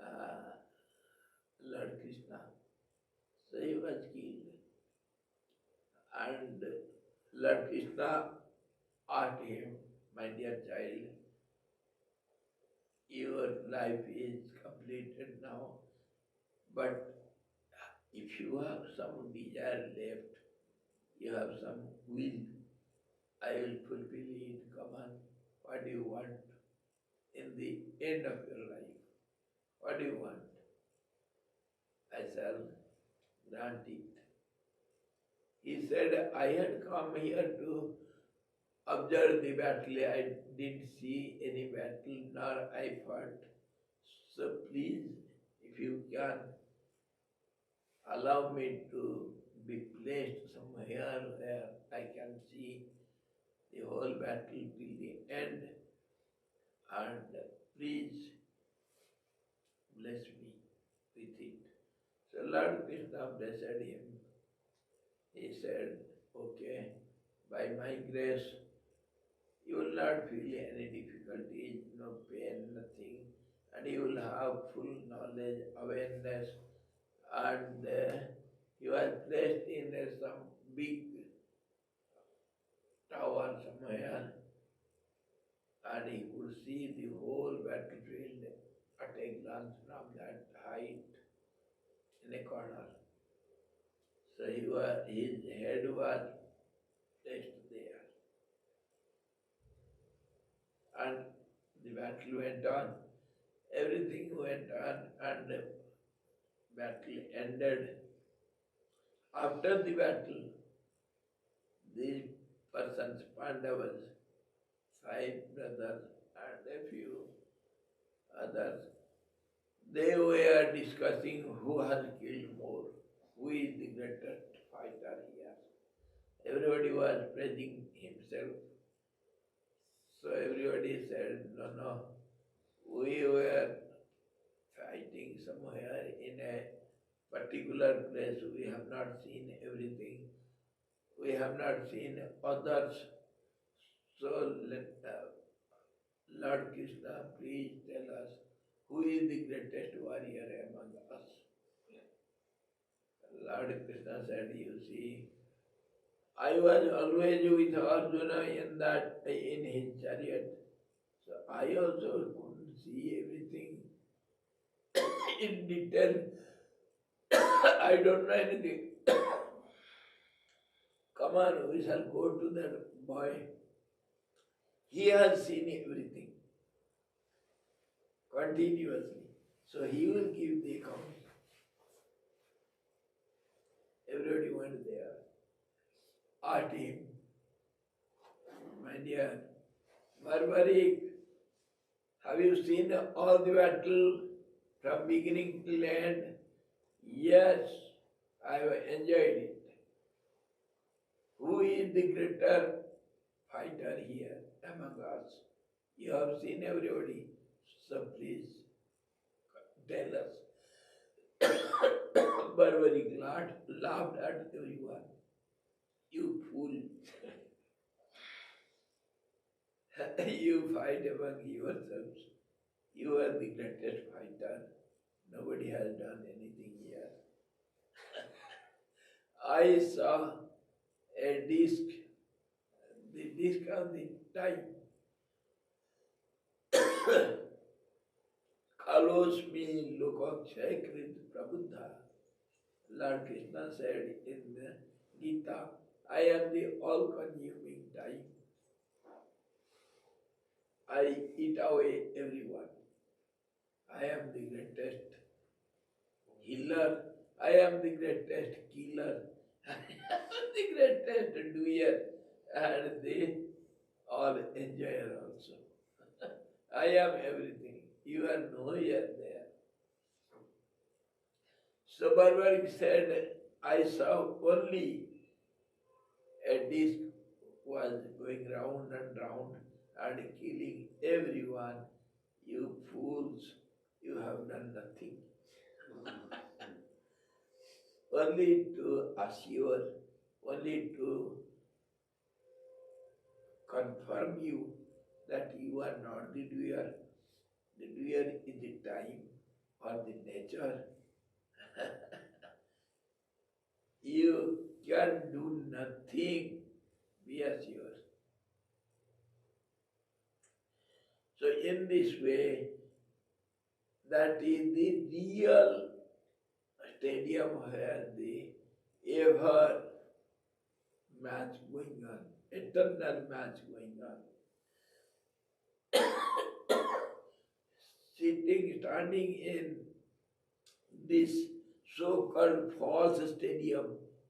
uh, Lord Krishna. So he was killed. And Lord Krishna asked him, my dear child, your life is completed now, but if you have some desire left, you have some will, I will fulfill it. Come on, what do you want in the end of your life? What do you want? I shall grant it. He said, I had come here to observe the battle. I didn't see any battle, nor I fought. So please, if you can, allow me to be placed somewhere where I can see the whole battle till the end, and please bless me with it. So Lord Krishna blessed him. He said, okay, by my grace, you will not feel any difficulties, no pain, nothing, and you will have full knowledge, awareness, and he was placed in some big tower somewhere, and he could see the whole battlefield at a glance from that height in a corner. So his head was placed there. And the battle went on. Everything went on and the battle ended. After the battle, these persons, Pandavas, 5 brothers and a few others, they were discussing who has killed more, who is the greatest fighter here. Everybody was praising himself. So everybody said, no, no, we were fighting somewhere in a particular place. We have not seen everything. We have not seen others. So let Lord Krishna please tell us who is the greatest warrior among us. Lord Krishna said, you see, I was always with Arjuna in his chariot. So I also couldn't see everything in detail. I don't know anything. Come on, we shall go to that boy. He has seen everything continuously. So he will give the account. Everybody went there. Asked him, my dear Barbaric, have you seen all the battle from beginning till end? Yes, I have enjoyed it. Who is the greater fighter here among us? You have seen everybody, so please tell us. Barbaric laughed at everyone. You fool. You fight among yourselves. You are the greatest fighter. Nobody has done anything here. I saw a disc, the disc of the time. Kalosmi Lokakshay Krit Prabuddha. Lord Krishna said in the Gita, I am the all-consuming time. I eat away everyone. I am the greatest healer. I am the greatest killer. I am the greatest doer and the all enjoyer also. I am everything. You are nowhere there. So Barbaric said, I saw only a disc was going round and round and killing everyone. You fools, you have done nothing. Only to assure, only to confirm you that you are not the doer. The doer is the time or the nature. You can do nothing, be assured. So in this way, that is the real stadium where the ever match going on, eternal match going on. Standing in this so-called false stadium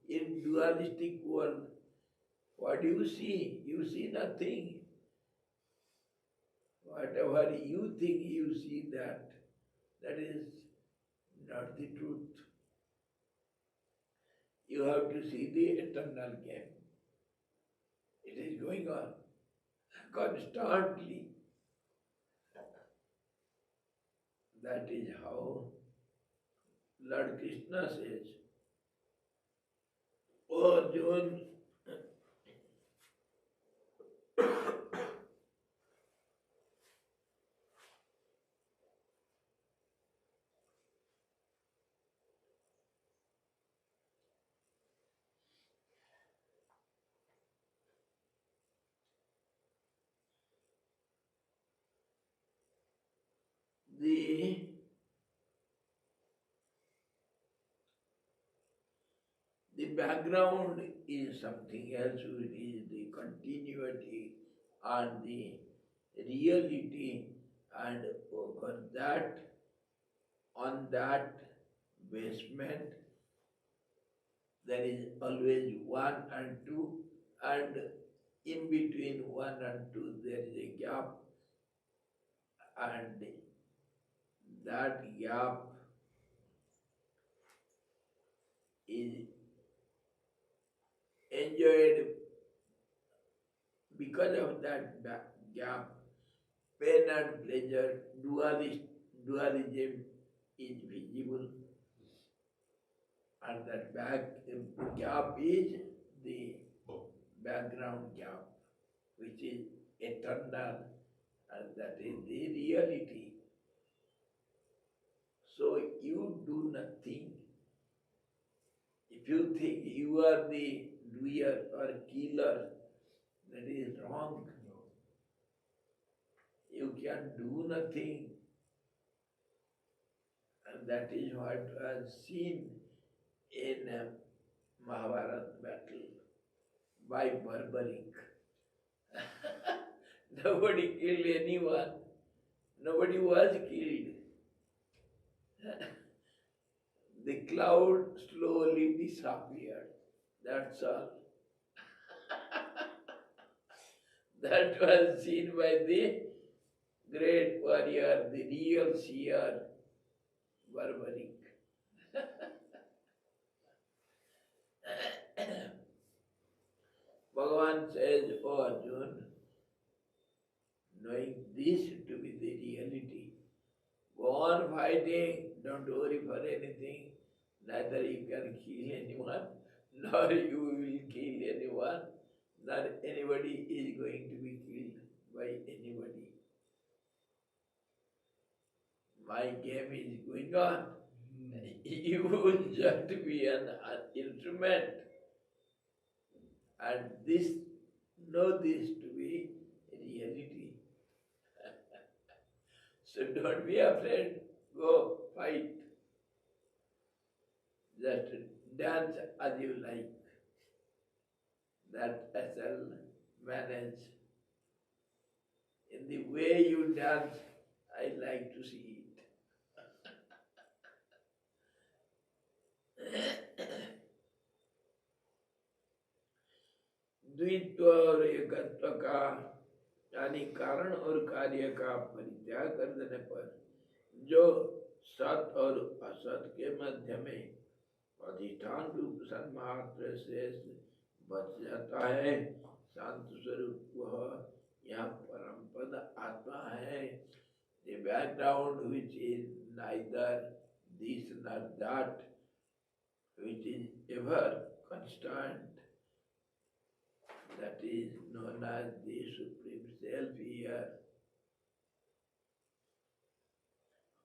in dualistic world, what do you see? You see nothing. Whatever you think you see that is not the truth. You have to see the eternal game. It is going on constantly. That is how Lord Krishna says, "Oh Arjun, the the background is something else, it is the continuity and the reality, and over that, on that basement, there is always one and two, and in between one and two there is a gap, and that gap is enjoyed because of that gap. Pain and pleasure, dualism is visible, and that gap is the background gap, which is eternal, and that is the reality. So you do nothing. If you think you are the doer or killer, that is wrong. You can do nothing. And that is what was seen in a Mahabharata battle by Barbaric. Nobody killed anyone. Nobody was killed. the cloud slowly disappeared. That's all. That was seen by the great warrior, the real seer, Barbaric. Bhagavan says, "Oh Arjun, knowing this to be the reality, go on fighting, don't worry for anything. Neither you can kill anyone, nor you will kill anyone, nor anybody is going to be killed by anybody. My game is going on. You will just be an instrument. And this, know this to be reality. So don't be afraid. Go fight. Just dance as you like. That I shall manage. In the way you dance, I like to see it. द्वित्व और एकत्व का यानी कारण और कार्य का परित्याग कर देने पर जो सत और असत के मध्य में अधिष्ठान रूप सन्मात्र शेष बच जाता है, शांत स्वरूप वह यहाँ परम पद आत्मा है. The background which is neither this nor that, which is ever constant, that is known as the Supreme Self here.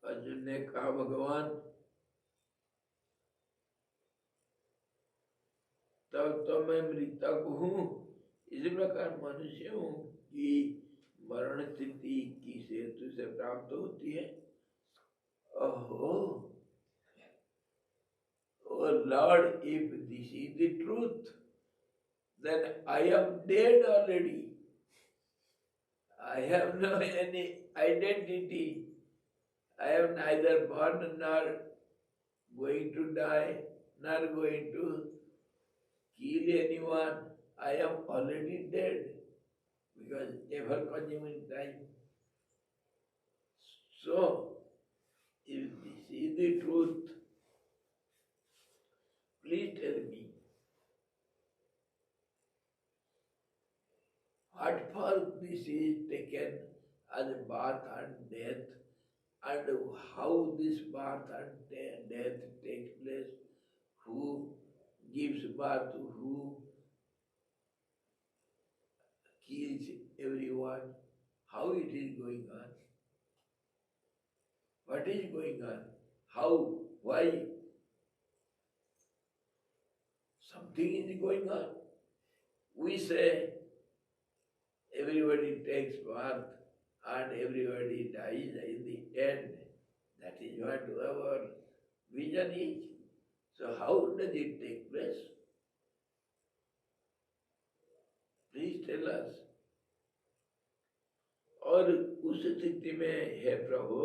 Arjun ने कहा, भगवान तब तो मैं मृतक हूँ, इसी प्रकार मनुष्य हूँ कि मरण स्थिति किस हेतु से प्राप्त होती है. ओहो, oh Lord, if this is the truth, then I am dead already. I have no any identity. I am neither born nor going to die, nor going to kill anyone. I am already dead because ever consuming time. So, if this is the truth, please tell me, what for this is taken as birth and death, and how this birth and death takes place, who gives birth, who kills everyone, how it is going on, what is going on, how, why, something is going on. We say everybody takes birth and everybody dies in the end. That is what our vision is. So how does it take place? Please tell us. और उस स्थिति में हे प्रभु,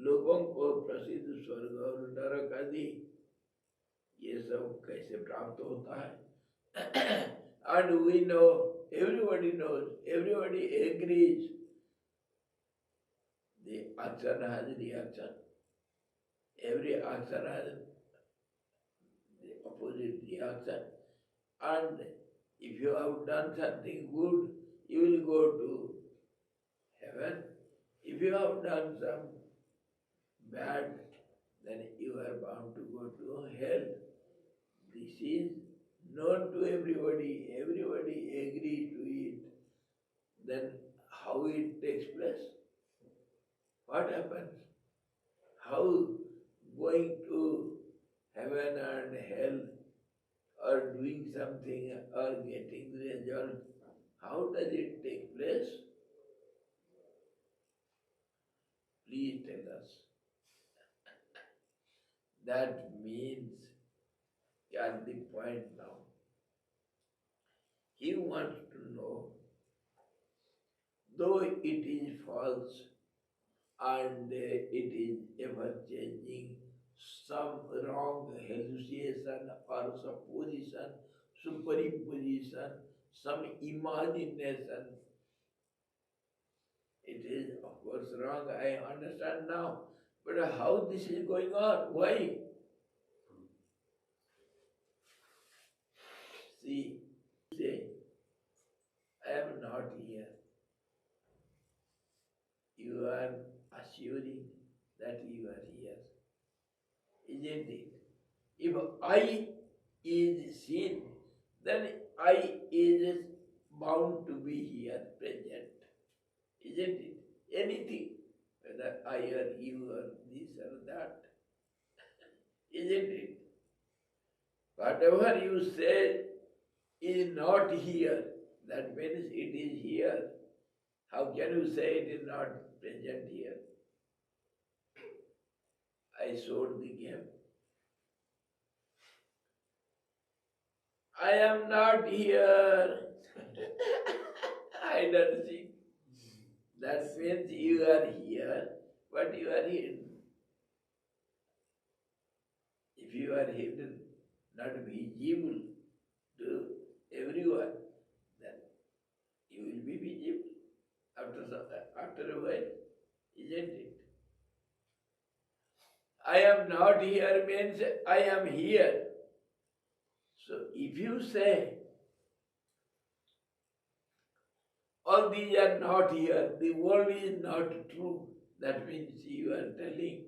लोगों को प्रसिद्ध स्वर्ग और नरक आदि ये सब कैसे प्राप्त होता है? And we know, everybody knows, everybody agrees. The action has reaction. Every action has the opposite reaction. And if you have done something good, you will go to heaven. If you have done some bad, then you are bound to go to hell. This is known to everybody. Everybody agrees to it. Then how it takes place? What happens? How going to heaven and hell or doing something or getting the result, how does it take place? Please tell us. That means, at the point now, he wants to know, though it is false and it is ever changing, some wrong hallucination or supposition, superimposition, some imagination. It is of course wrong, I understand now. But how this is going on? Why? See, say, I am not here. You are assuring that you are here, isn't it? If I is seen, then I is bound to be here present, isn't it? Anything, whether I or you or this or that, isn't it? Whatever you say is not here, that means it is here. How can you say it is not present here? I showed the game. I am not here. I don't see. That means you are here, but you are hidden. If you are hidden, not visible to everyone, then you will be visible after a while, isn't it? I am not here means I am here. So if you say all these are not here, the world is not true, that means you are telling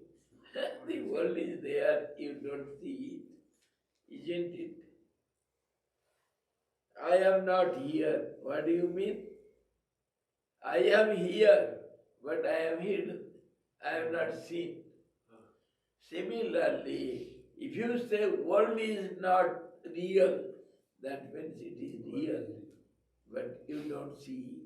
the world is there, you don't see it, isn't it? I am not here. What do you mean? I am here, but I am hidden. I am not seen. Similarly, if you say world is not real, that means it is real, but you don't see it.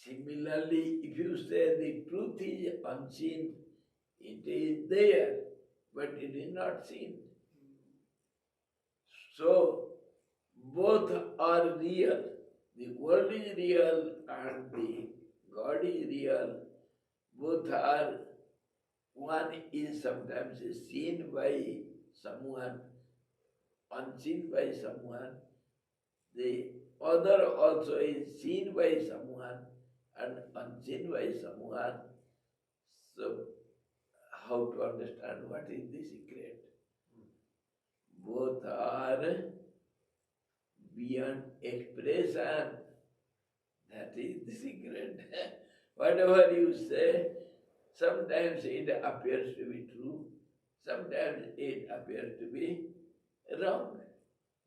Similarly, if you say the truth is unseen, it is there, but it is not seen. So, both are real. The world is real and the God is real. Both are, one is sometimes seen by someone, unseen by someone. The other also is seen by someone and unseen by someone. So, how to understand what is the secret? Both are beyond expression. That is the secret. Whatever you say, sometimes it appears to be true, sometimes it appears to be wrong.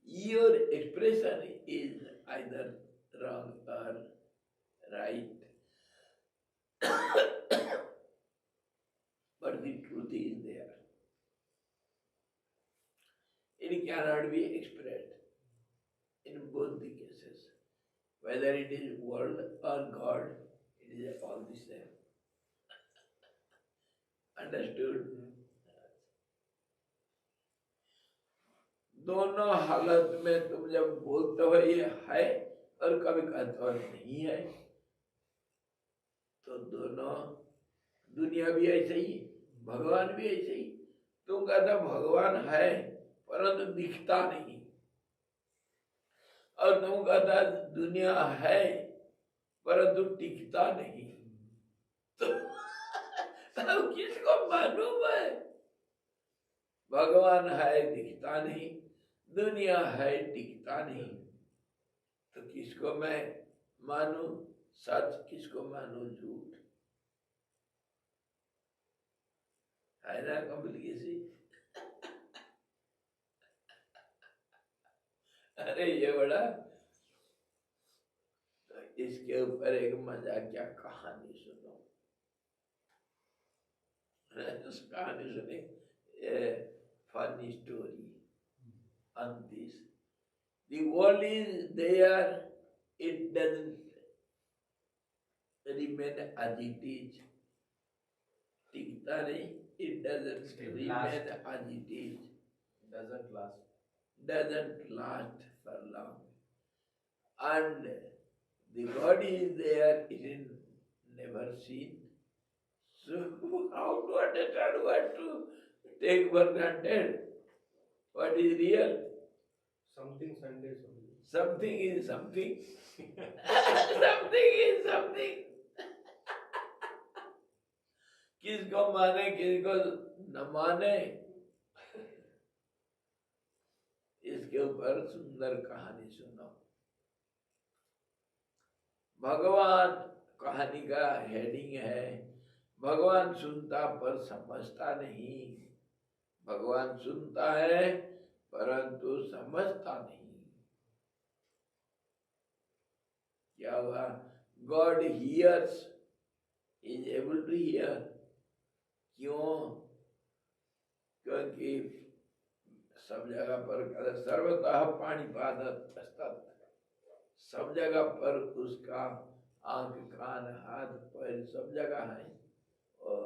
Your expression is either wrong or right. But the truth is there. It cannot be expressed in both the cases. Whether it is world or God, it is all the same. Understood? दोनों हालत में तुम जब बोलते हो ये है और कभी कहते हो नहीं है, तो दोनों दुनिया भी ऐसे ही, भगवान भी ऐसे ही. तुम कहते भगवान है परंतु दिखता नहीं, और तुम कहता दुनिया है परंतु टिकता नहीं. तो अब किसको मालूम है? भगवान है दिखता नहीं, दुनिया है टिकता नहीं, तो किसको मैं मानूं सच, किसको मानूं झूठ? है ना कॉम्प्लिकेशन? अरे ये बड़ा, तो इसके ऊपर एक मजाकिया कहानी सुनो. उस कहानी सुने, funny story on this. The world is there, it doesn't remain as it is. टिकता नहीं, it doesn't remain as it is. Doesn't last. Doesn't last for long. And the God is there, it is never seen. So how to understand what to take for granted? What is real? Something Sundays only. Something is something. Something is something. किसको माने किसको न माने, इसके ऊपर सुंदर कहानी सुनो। भगवान कहानी का हेडिंग है, भगवान सुनता पर समझता नहीं। भगवान सुनता है परंतु समझता नहीं। क्या हुआ? God hears, is able to hear। क्यों? क्योंकि सब जगह पर सर्वतः पाणिपाद तत्, सब जगह पर उसका आंख कान हाथ पैर सब जगह है, और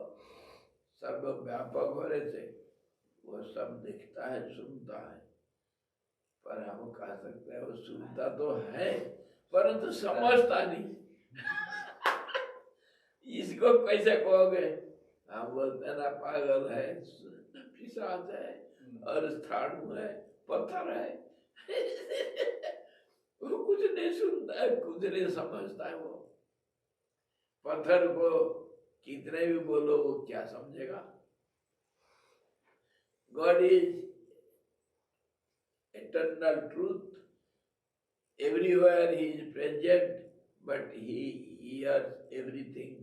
सर्वव्यापक होने से वो सब देखता है सुनता है। पर हम कह सकते हैं वो सुनता तो है परंतु समझता नहीं। इसको कैसे कहोगे? हम बोलते ना पागल है, पिशाच है और स्थाणु है, पत्थर है। वो कुछ नहीं सुनता है, कुछ नहीं समझता है। वो पत्थर को कितने भी बोलो वो क्या समझेगा? God is eternal truth. Everywhere He is present, but He hears everything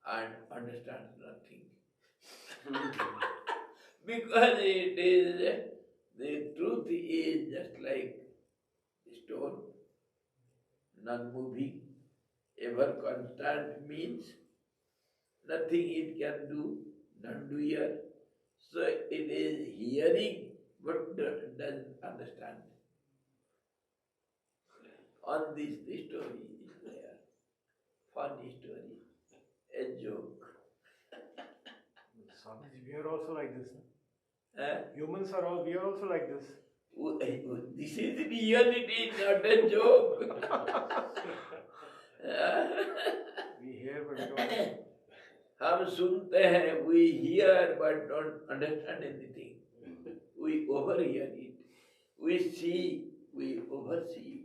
and understands nothing. Because it is, the truth is just like stone, non-moving, ever constant means nothing it can do, non-doer. So it is hearing but doesn't understand. On this, the story is there. Funny story, a joke. Swamiji, we are also like this. No? Eh? Humans are all, we are also like this. This is reality, not a joke. We hear but we don't. हम सुनते हैं, we hear but don't understand anything. We overhear it. We see, we oversee it.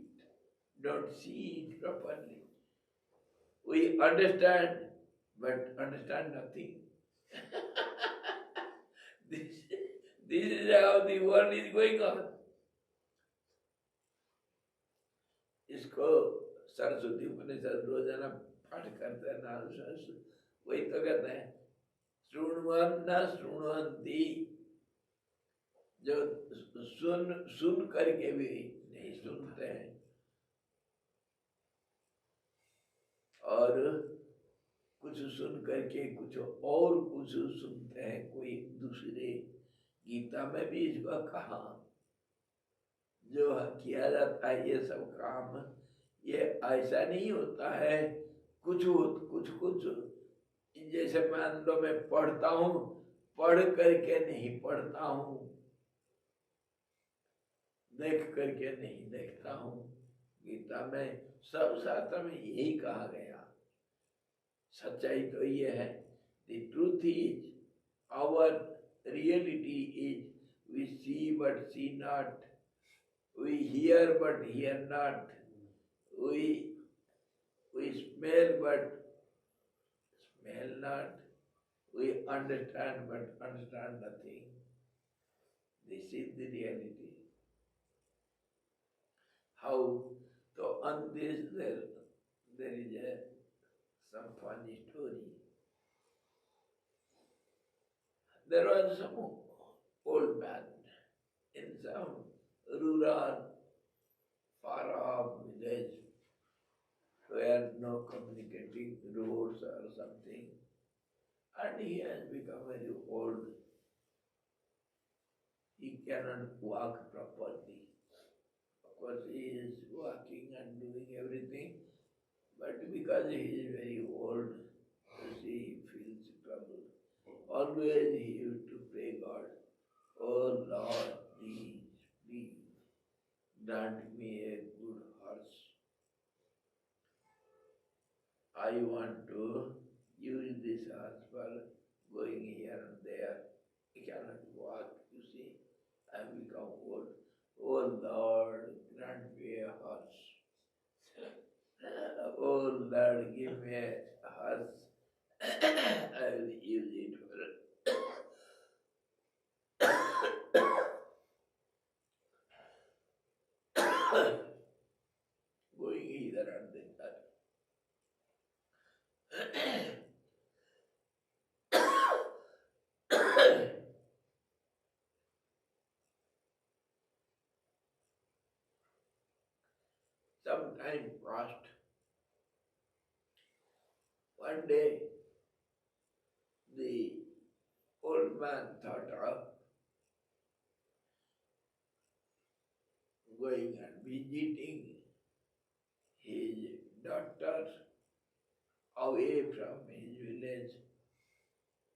Don't see it properly. We understand but understand nothing. this is how the world is going on. इसको सरस्वती उपनिषद रोजाना पाठ करते हैं ना, वही तो कहते हैं श्रृण्वन् न श्रृण्वन्ति, जो सुन करके भी नहीं सुनते हैं, और कुछ सुन करके कुछ और कुछ सुनते हैं कोई दूसरे। गीता में भी इसको कहा, जो किया जाता है ये सब काम, ये ऐसा नहीं होता है। कुछ जैसे मान लो मैं पढ़ता हूँ, पढ़ करके नहीं पढ़ता हूँ, देख करके नहीं देखता हूँ। गीता में सब शास्त्र में यही कहा गया। सच्चाई तो ये है, the truth is, our reality is, we see but see not, we hear but hear not, we smell but smell not, we understand but understand nothing. This is the reality. How? So on this there is some funny story. There was some old man in some rural, far off village where no communicating roads or something, and he has become very old. He cannot walk properly. Of course, he is walking and doing everything, but because he is very old, he feels trouble. Always he used to pray God, oh Lord, please, grant me a good horse. I want to use this horse for going here and there. I cannot walk, you see. I have become old. Oh Lord, grant me a horse. Oh Lord, give me a horse. I will use it for going either and there. Some time passed. One day, the old man thought of going and visiting his daughter away from his village,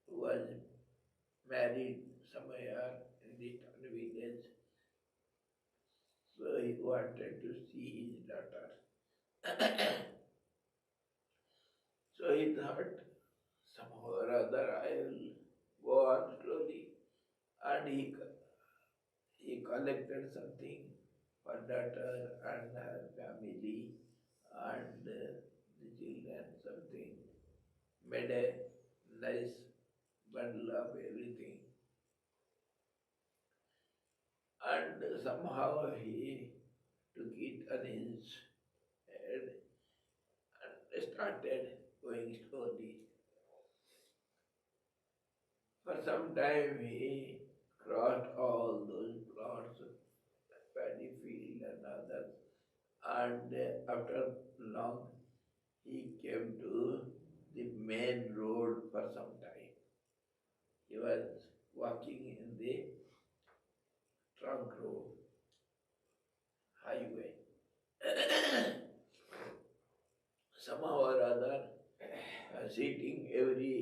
who was married somewhere in distant village. So he wanted to see his daughter. So he thought, somehow or other I will go on slowly. And he collected something for daughter and her family and the children, something, made a nice bundle of everything. And somehow he took it on his head and started going slowly. For some time he crossed all those plots, paddy field and others, and after long he came to the main road for some time. He was walking in the trunk road, highway. Somehow or other, sitting every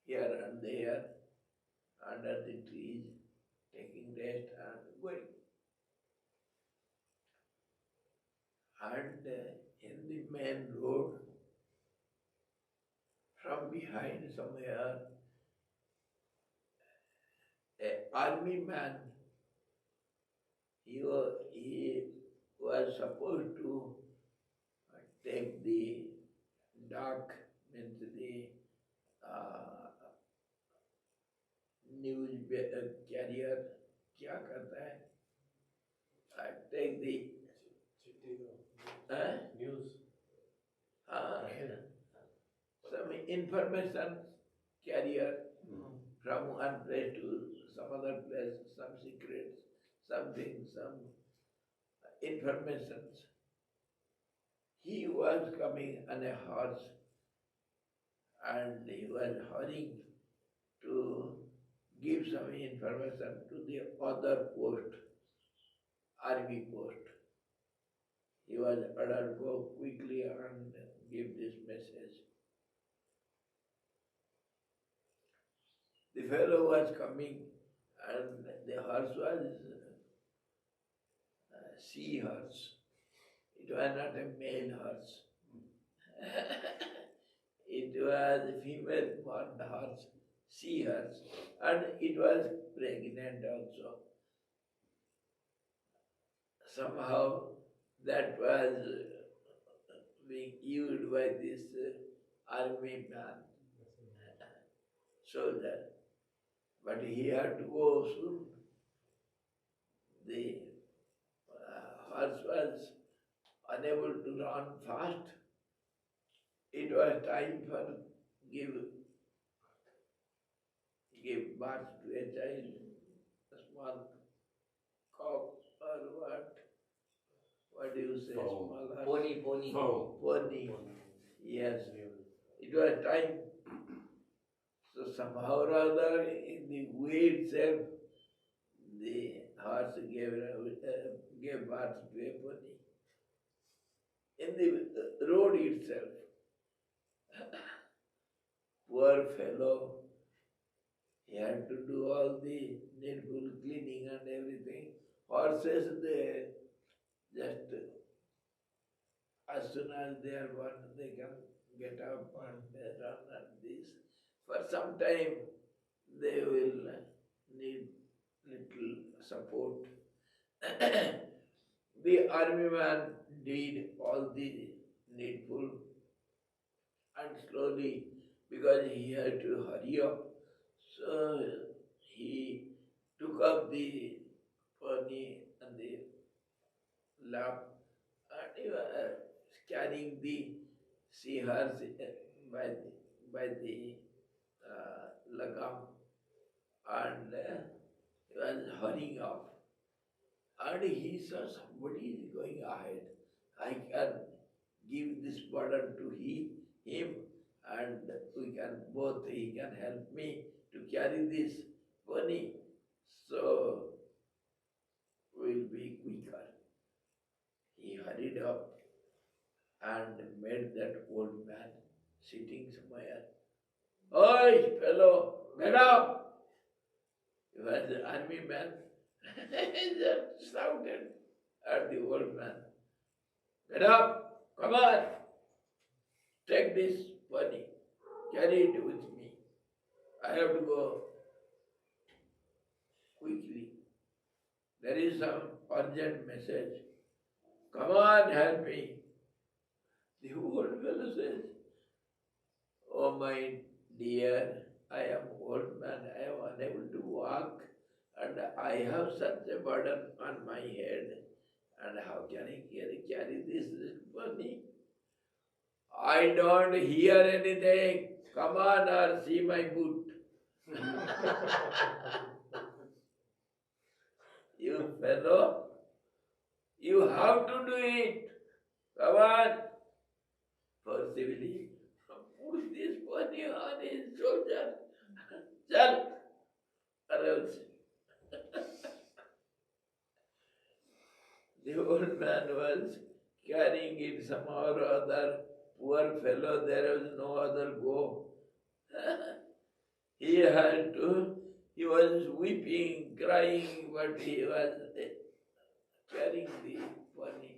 here and there under the trees, taking rest and going. And in the main road, from behind somewhere, an army man, he was supposed to take the dock, means the news carrier, क्या करता है? Take the News. some information carrier from one place to some other place, some secrets, something, some informations. He was coming on a horse and he was hurrying to give some information to the other post, army post. He was ordered to go quickly and give this message. The fellow was coming and the horse was a sea horse. It was not a male horse. It was a female born horse, sea horse, and it was pregnant also. Somehow that was being used by this army man, soldier. But he had to go soon. The horse was unable to run fast. It was time for give birth to a child, a small cow or what? What do you say? Foal. Small horse? Pony. Pony. Yes. It was time. So somehow or other, in the way itself, the horse gave birth to a pony. In the road itself, poor fellow, he had to do all the needful cleaning and everything. Horses, they just, as soon as they are born, they can get up and run and this. For some time, they will need little support. The army man did all the needful, and slowly, because he had to hurry up, so he took up the pony and the lap, and he was carrying the seahorse by the lagam, and he was hurrying off. And he saw somebody is going ahead. I can give this burden to him, and he can help me to carry this pony, so we'll be quicker. He hurried up and met that old man sitting somewhere. Oi, fellow, get up! He was the army man. He just shouted at the old man. Get up! Come on! Take this pony. Carry it with me. I have to go quickly. There is some urgent message. Come on, help me. The old fellow says, oh my dear, I am old man, I am unable to walk, and I have such a burden on my head, and how can I carry this pony? I don't hear anything. Come on or see my boot. You fellow, you have to do it. Come on. Forcibly, put this pony on his shoulder. Chal, or else. The old man was carrying it somehow or other. Poor fellow, there was no other go. He was weeping, crying, but he was carrying the pony.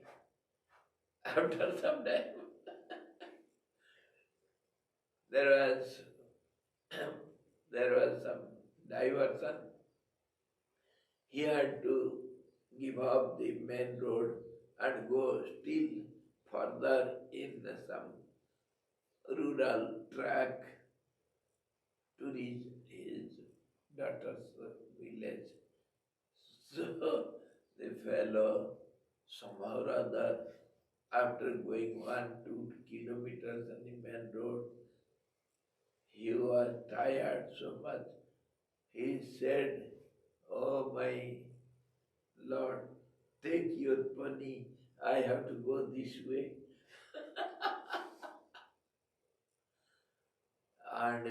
After some time, there was some diversion. He had to give up the main road and go still further in some rural track to reach his daughter's village. So the fellow, somehow or other, after going 1-2 kilometers on the main road, he was tired so much. He said, oh my Lord, take your pony, I have to go this way. And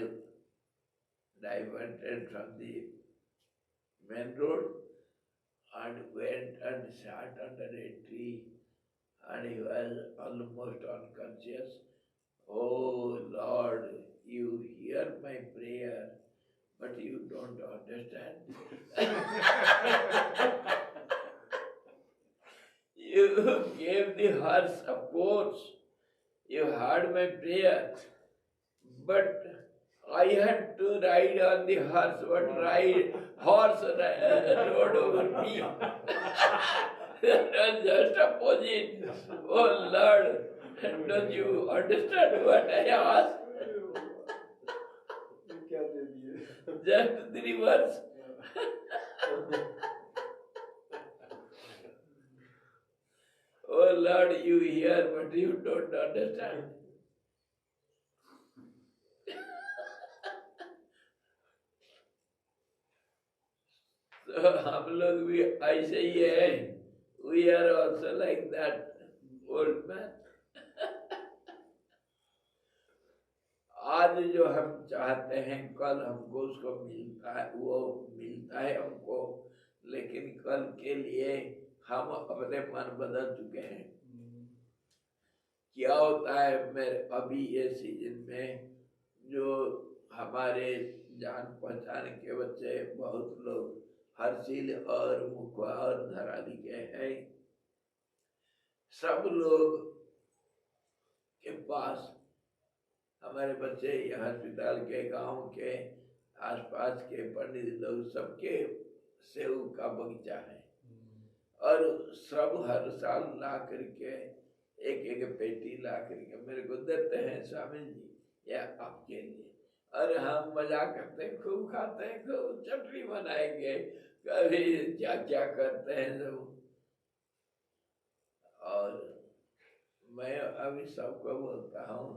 diverted from the main road and went and sat under a tree, and he was almost unconscious. Oh Lord, you hear my prayer, but you don't understand. You gave the horse, of course. You heard my prayer, but I had to ride on the horse, but horse rode over me. That was just opposite. Oh Lord, don't you understand what I asked? Just the reverse. Oh Lord, you hear, but you don't understand. So हम लोग भी ऐसे ही है. We are also like that old man. आज जो हम चाहते हैं कल हमको उसको मिलता है, वो मिलता है हमको, लेकिन कल के लिए हम अपने मन बदल चुके हैं. क्या होता है मेरे अभी ये सीजन में, जो हमारे जान पहचान के बच्चे बहुत लोग हर्षिल और मुखवा और धराली के हैं, सब लोग के पास हमारे बच्चे ये अस्पताल के, गांव के, आसपास के पंडित लोग सबके सेव का बगीचा है और सब हर साल ला करके एक एक पेटी ला करके मेरे को देते हैं, स्वामी जी या आपके लिए। और हम मजा करते हैं, खूब खाते हैं, खूब चटनी बनाएंगे, कभी क्या क्या करते हैं सब। और मैं अभी सबको बोलता हूँ,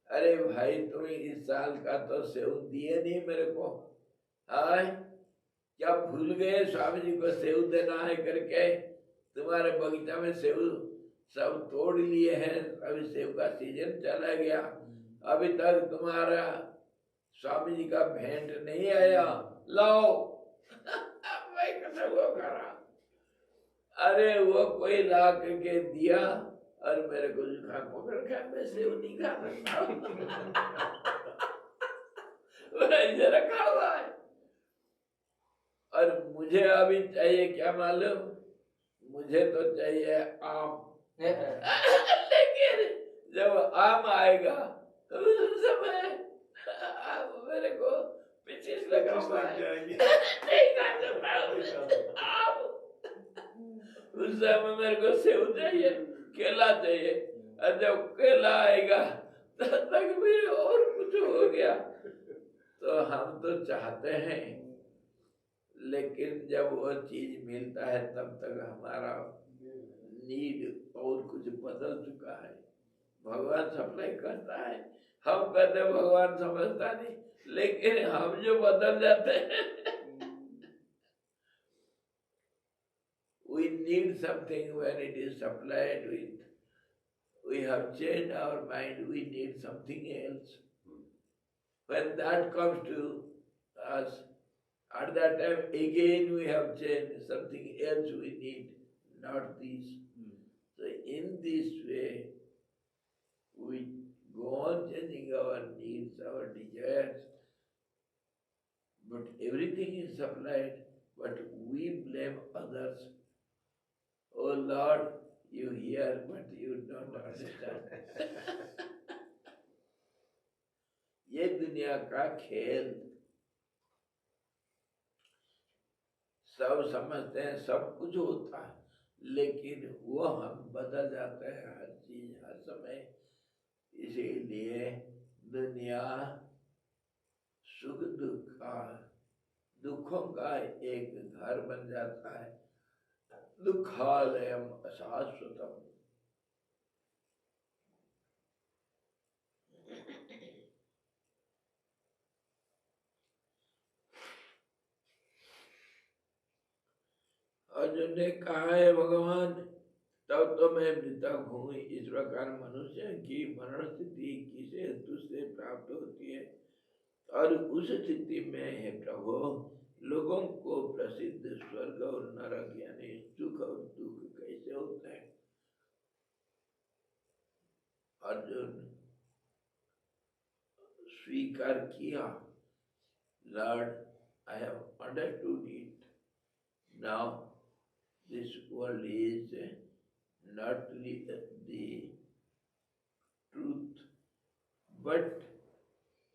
अरे भाई तुम इस साल का तो सेव दिए नहीं मेरे को, हाय क्या भूल गए स्वामी जी को सेव देना है करके? तुम्हारे बगीचा में सेव सब तोड़ लिए हैं, अभी सेव का सीजन चला गया, अभी तक तुम्हारा स्वामी जी का भेंट नहीं आया, लाओ। मैं कैसे वो करा? अरे वो कोई ला करके दिया और मेरे को जुकाम पकड़ गया, मैं सेव नहीं खा सकता। ऐसे रखा हुआ है और मुझे अभी चाहिए क्या मालूम, मुझे तो चाहिए आम। लेकिन जब आम आएगा तो उस समय मेरे को पिचिस लगा हुआ है, नहीं खा सकता आम। उस समय मेरे को सेव चाहिए, केला चाहिए, और जब केला आएगा तब तक मेरे और कुछ हो गया। तो हम तो चाहते हैं, लेकिन जब वो चीज मिलता है तब तक हमारा नीड और कुछ बदल चुका है। भगवान सप्लाई करता है, हम कहते भगवान समझता नहीं, लेकिन हम जो बदल जाते हैं। We need something when it is supplied with. We have changed our mind, we need something else. When that comes to us, at that time again we have changed, something else we need, not this. So in this way, we go on changing our needs, our desires, but everything is supplied, but we blame others. Oh Lord, you hear but you don't understand. ये दुनिया का खेल, सब समझते हैं, सब कुछ होता है, लेकिन वो हम बदल जाते हैं हर चीज हर समय। इसीलिए दुनिया सुख दुखों का एक घर बन जाता है, दुखालयम अशाश्वतम। अर्जुन ने कहा है भगवान, तब तो मैं मृतक हूँ, इस प्रकार मनुष्य की मरण स्थिति किसे हेतु से प्राप्त होती है, और उस स्थिति में है प्रभु लोगों को प्रसिद्ध स्वर्ग और नरक यानी सुख और दुख कैसे होता है? अर्जुन स्वीकार किया, Lord I have understood it, now this world is not the truth, but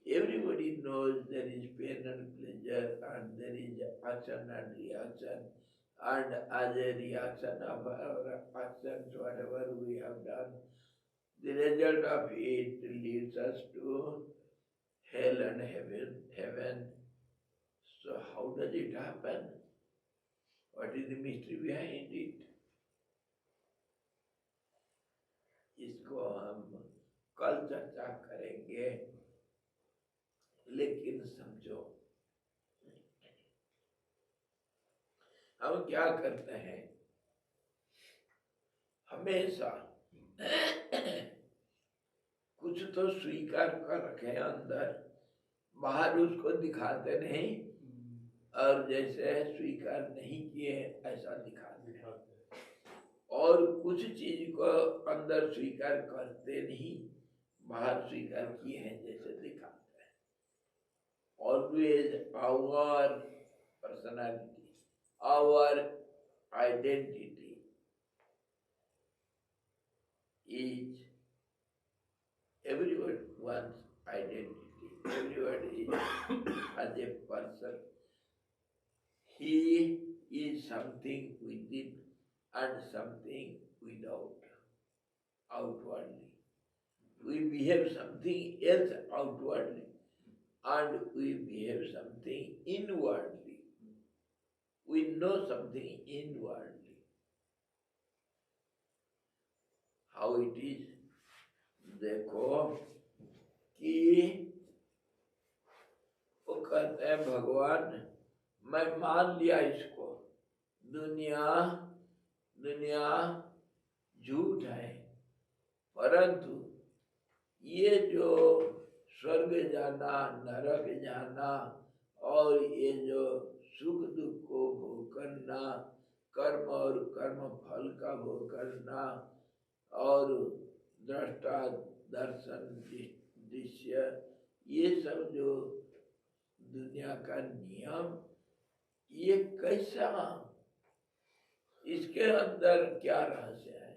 everybody knows there is pain and pleasure, and there is action and reaction, and as a reaction of our actions, whatever we have done, the result of it leads us to hell and heaven. So how does it happen? What is the mystery behind it? इसको हम कल चर्चा करेंगे, लेकिन समझो हम क्या करते हैं, हमेशा कुछ तो स्वीकार कर रखे अंदर, बाहर उसको दिखाते नहीं, और जैसे स्वीकार नहीं किए ऐसा दिखाते, और कुछ चीज को अंदर स्वीकार करते नहीं, बाहर स्वीकार किए हैं जैसे दिखाते हैं। Always our personality, our identity is everyone wants he is something within and something without, outwardly. We behave something else outwardly and we behave something inwardly. We know something inwardly. How it is? देखो कि वो कहते हैं भगवान मैं मान लिया इसको, दुनिया दुनिया झूठ है, परंतु ये जो स्वर्ग जाना नरक जाना और ये जो सुख दुख को भोग करना, कर्म और कर्म फल का भोग करना और दृष्टा दर्शन दृश्य, ये सब जो दुनिया का नियम, ये कैसा, इसके अंदर क्या रहस्य है,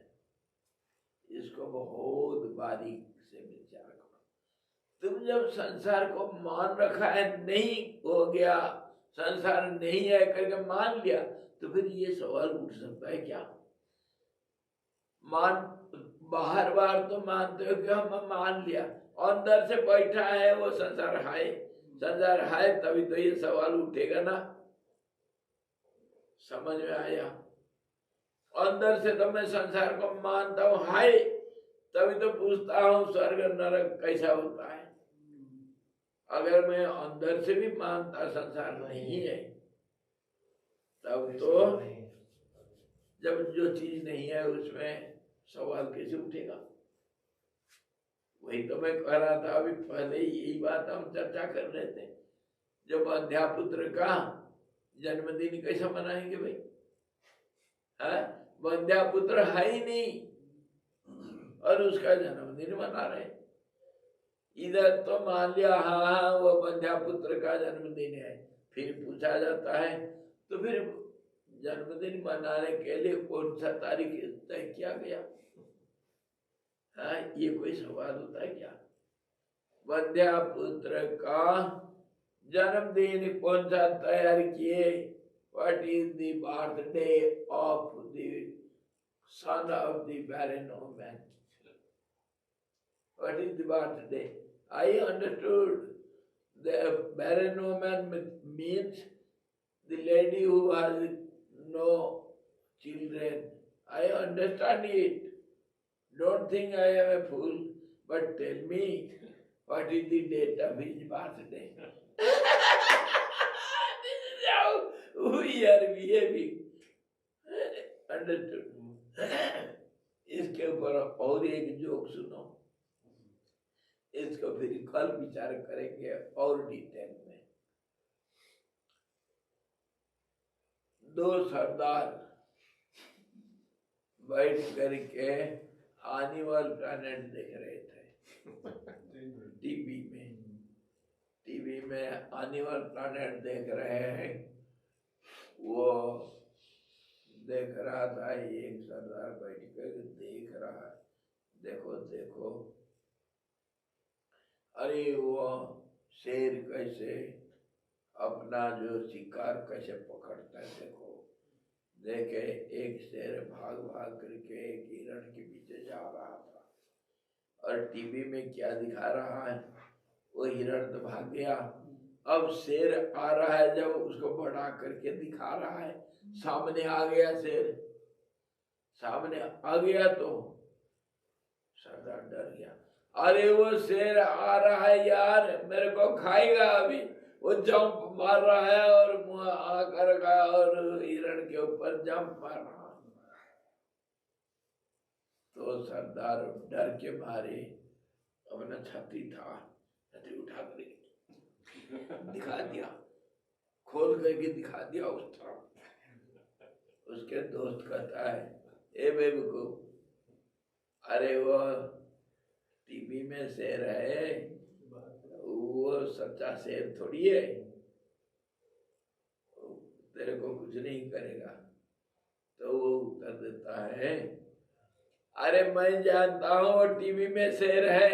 इसको बहुत बारीक से विचार करो। तुम जब संसार को मान रखा है, नहीं हो गया, संसार नहीं है करके मान लिया, तो फिर ये सवाल उठ सकता है क्या? बाहर बाहर तो मानते हो कि हम मान लिया, अंदर से बैठा है वो संसार है, तभी तो ये सवाल उठेगा ना। समझ में आया? अंदर से तो मैं संसार को मानता हूँ है, तभी तो पूछता हूँ स्वर्ग नरक कैसा होता है। अगर मैं अंदर से भी मानता संसार नहीं है, तब तो जब जो चीज नहीं है उसमें सवाल कैसे उठेगा? वही तो मैं कह रहा था अभी पहले ही, यही बात हम चर्चा कर रहे थे। जब बंध्यापुत्र का जन्मदिन कैसा मनाएंगे भाई? है बंध्यापुत्र है ही नहीं और उसका जन्मदिन मना रहे। इधर तो मान लिया हाँ वो बंध्यापुत्र का जन्मदिन है, फिर पूछा जाता है तो फिर जन्मदिन मनाने के लिए कौन सा तारीख तय किया गया? हाँ, ये कोई सवाल होता है क्या? बंध्यापुत्र का जन्मदिन कौन सा तैयार किए? What is the birthday of the son of the barren woman? What is the birthday? I understood the barren woman means the lady who has no children. I understand it. Don't think I am a fool, but tell me, what is the date of his birthday? This is how we are behaving. Understood? इसके ऊपर और एक joke सुनो, इसको फिर कल विचार करेंगे और डिटेल में। दो सरदार बैठ करके एनिमल प्लैनेट देख रहे थे टीवी में एनिमल प्लैनेट देख रहे हैं। वो देख रहा था, एक सरदार बैठ कर देख रहा है, देखो देखो, अरे वो शेर कैसे अपना जो शिकार कैसे पकड़ता है, देखो देखे एक शेर भाग भाग करके एक हिरण के पीछे जा रहा था और टीवी में क्या दिखा रहा है, वो हिरण तो भाग गया, अब शेर आ रहा है, जब उसको बढ़ा करके दिखा रहा है, सामने आ गया शेर, सामने आ गया तो सरदार डर गया, अरे वो शेर आ रहा है यार, मेरे को खाएगा अभी। वो जंप मार रहा है और मुंह आकर का और हिरण के ऊपर जंप मार रहा है। तो सरदार डर के मारे अपना छाती उठा कर दिखा दिया, खोल करके दिखा दिया उस तरफ। उसके दोस्त कहता है, ए बेवकूफ, अरे वो टीवी में शेर है, वो सच्चा शेर थोड़ी है, तेरे को कुछ नहीं करेगा। तो वो उत्तर देता है, अरे मैं जानता हूँ टीवी में शेर है,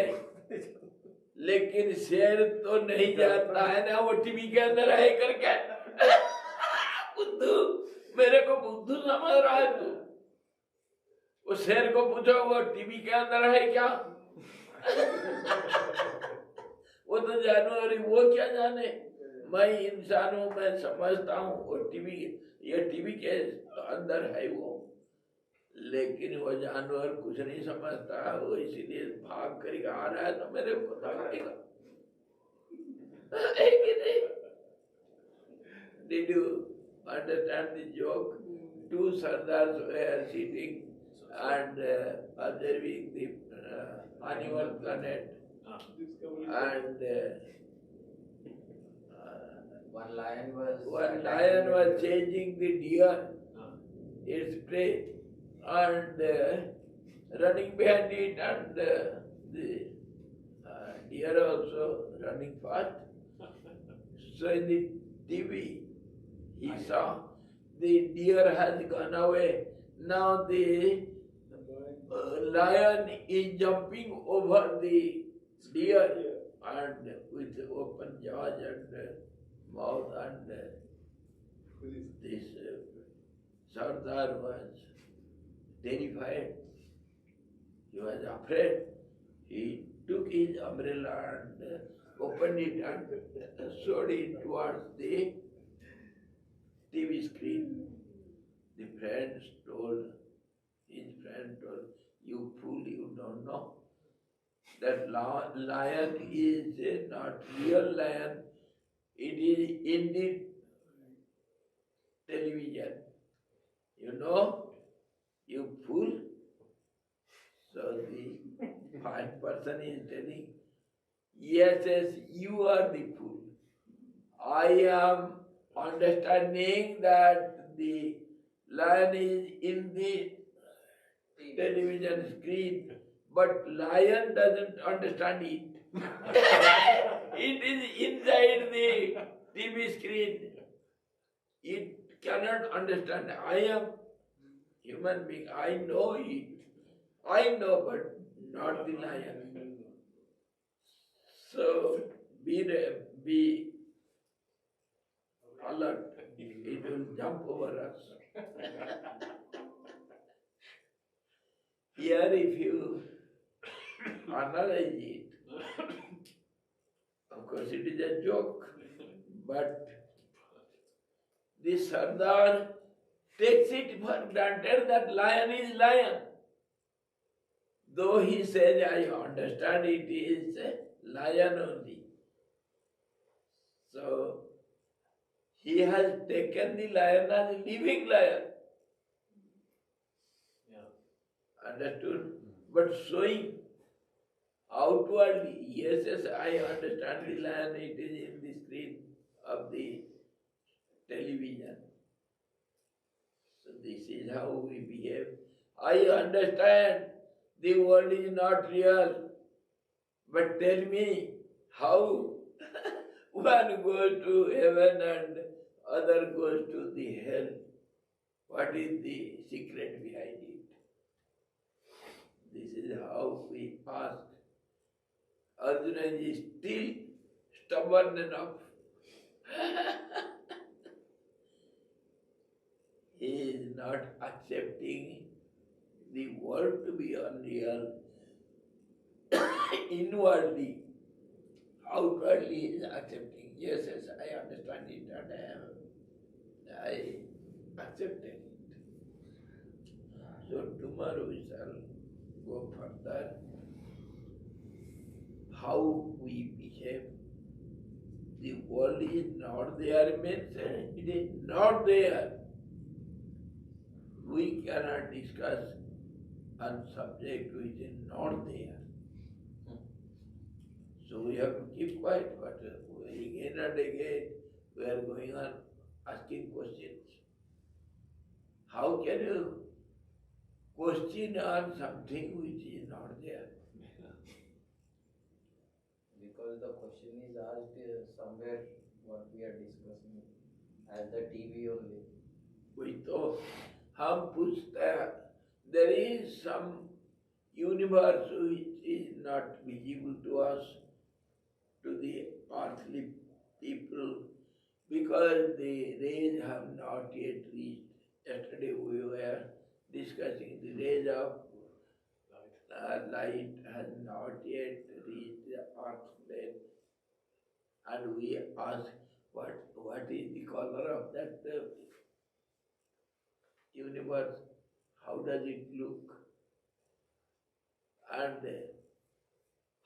लेकिन शेर तो नहीं जानता है ना वो टीवी के अंदर है करके। शेर को पूछो वो टीवी के अंदर है क्या? वो तो जानवर, वो क्या जाने। मैं इंसान हूँ, मैं समझता हूँ वो टीवी, ये टीवी के अंदर है वो, लेकिन वो जानवर कुछ नहीं समझता। वो इसीलिए भाग कर आ रहा है तो मेरे को दबाएगा। है कि नहीं? Did you understand the joke? Two sardars were sitting and observing the animal planet, and One lion was one lion was chasing the deer, its prey, and running behind it, and the deer also running fast. So in the TV, he saw the deer has gone away. Now the lion is jumping over the deer and with open jaws and mouth, and this Sardar was terrified. He was afraid. He took his umbrella and opened it and showed it towards the TV screen. The friend told, you fool, you don't know. That lion is not real lion. It is in the television. You know, you fool. So the first person is telling, yes, you are the fool. I am understanding that the lion is in the television screen, but lion doesn't understand it. It is inside the TV screen. It cannot understand. I am human being. I know it. I know, but not the lion. So be alert. It will jump over us. Here, if you analyze it, of course it is a joke, but the Sardar takes it for granted that lion is lion. Though he says, I understand it is a lion only. So, he has taken the lion as a living lion. Understood? But showing outwardly, yes, I understand the lion, it is in the screen of the television. So this is how we behave. I understand the world is not real, but tell me how one goes to heaven and other goes to the hell. What is the secret behind it? This is how we ask. Arjuna is still stubborn enough. He is not accepting the world to be unreal. Inwardly, outwardly he is accepting. Yes, I understand it and I accept it. So tomorrow we shall go further. How we behave. The world is not there means it is not there. We cannot discuss on subject which is not there. So we have to keep quiet, but again and again we are going on asking questions. How can you question on something which is not there? Because the question is asked somewhere what we are discussing as the TV only. We thought, हम पूछते हैं, there is some universe which is not visible to us, to the earthly people, because the rays have not yet reached. Yesterday we were discussing the rays of light has not yet reached the earth plane. And we ask, what is the color of that universe? How does it look? And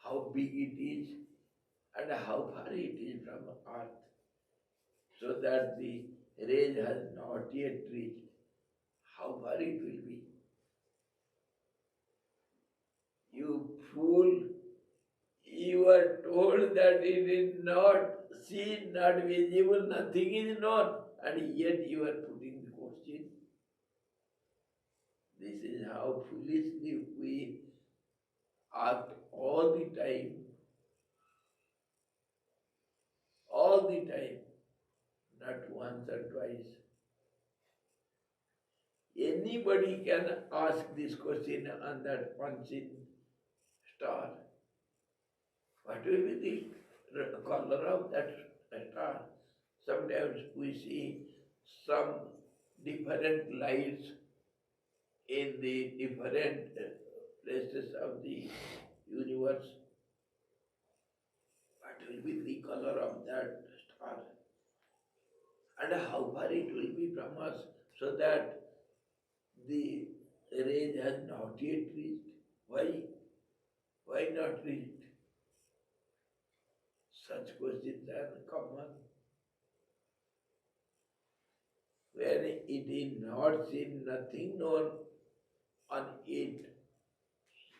how big it is, and how far it is from earth, so that the rays has not yet reached. How far it will be? You fool! You are told that it is not seen, not visible, nothing is known, and yet you are putting the question. This is how foolishly we act all the time. All the time. Not once or twice. Anybody can ask this question on that unseen star. What will be the color of that star? Sometimes we see some different lights in the different places of the universe. What will be the color of that star? And how far it will be from us, so that the range has not yet reached. Why? Why not reached? Such questions are common. When it is not seen, nothing known on it,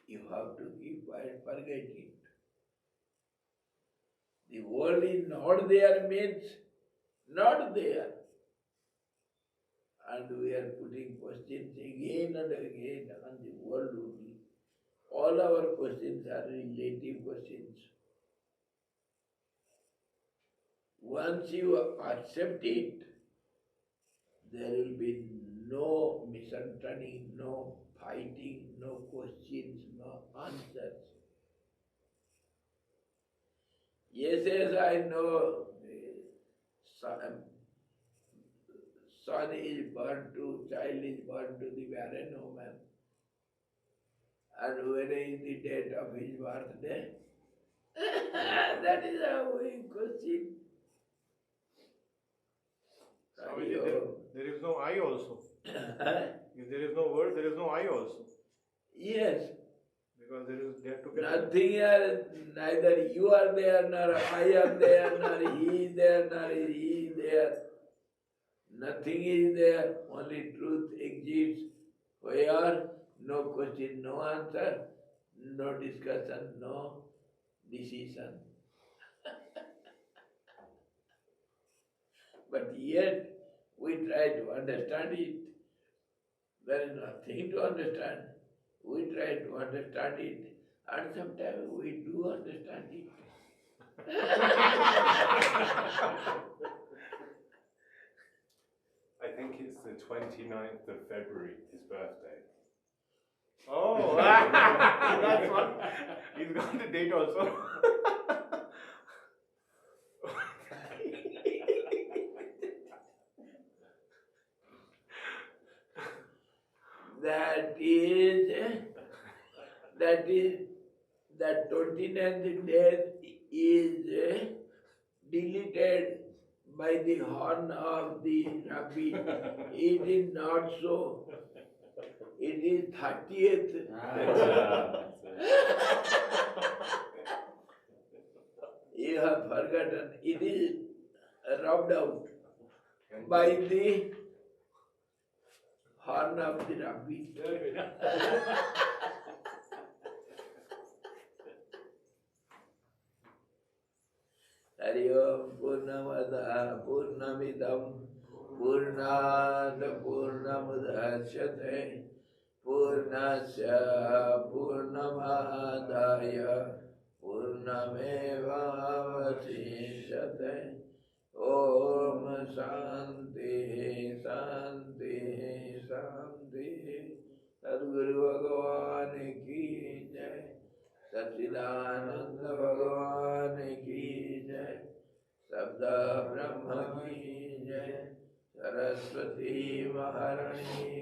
you have to keep quiet, forget it. The world is not there means not there. And we are putting questions again and again on the world only. All our questions are relative questions. Once you accept it, there will be no misunderstanding, no fighting, no questions, no answers. Yes, I know son is born to, child is born to the barren woman. And when is the date of his birthday? That is how we question. Swamiji, there is no I also. If there is no word, there is no I also. Yes. Because they are together. Nothing else, neither you are there, nor I am there, nor he is there, nor he is there. Nothing is there, only truth exists. Where no question, no answer, no discussion, no decision. But yet, we try to understand it. There is nothing to understand. We try to understand it, and sometimes we do understand it. I think it's the 29th of February, his birthday. Oh, that's one. He's got the date also. That 29th day is deleted by the horn of the rabbi. It is not so. It is 30th. You have forgotten. It is rubbed out by the horn of the rabbi. Hari Om Purnamada Purnamidam Purnat Purnamudachyate Purnasya Purnamadaya Purnameva Vasishyate Om Shanti Shanti Shanti Sadguru Bhagavan ki jai Satchidananda Bhagavan ki jai Sabda Brahma ki jai Saraswati Maharani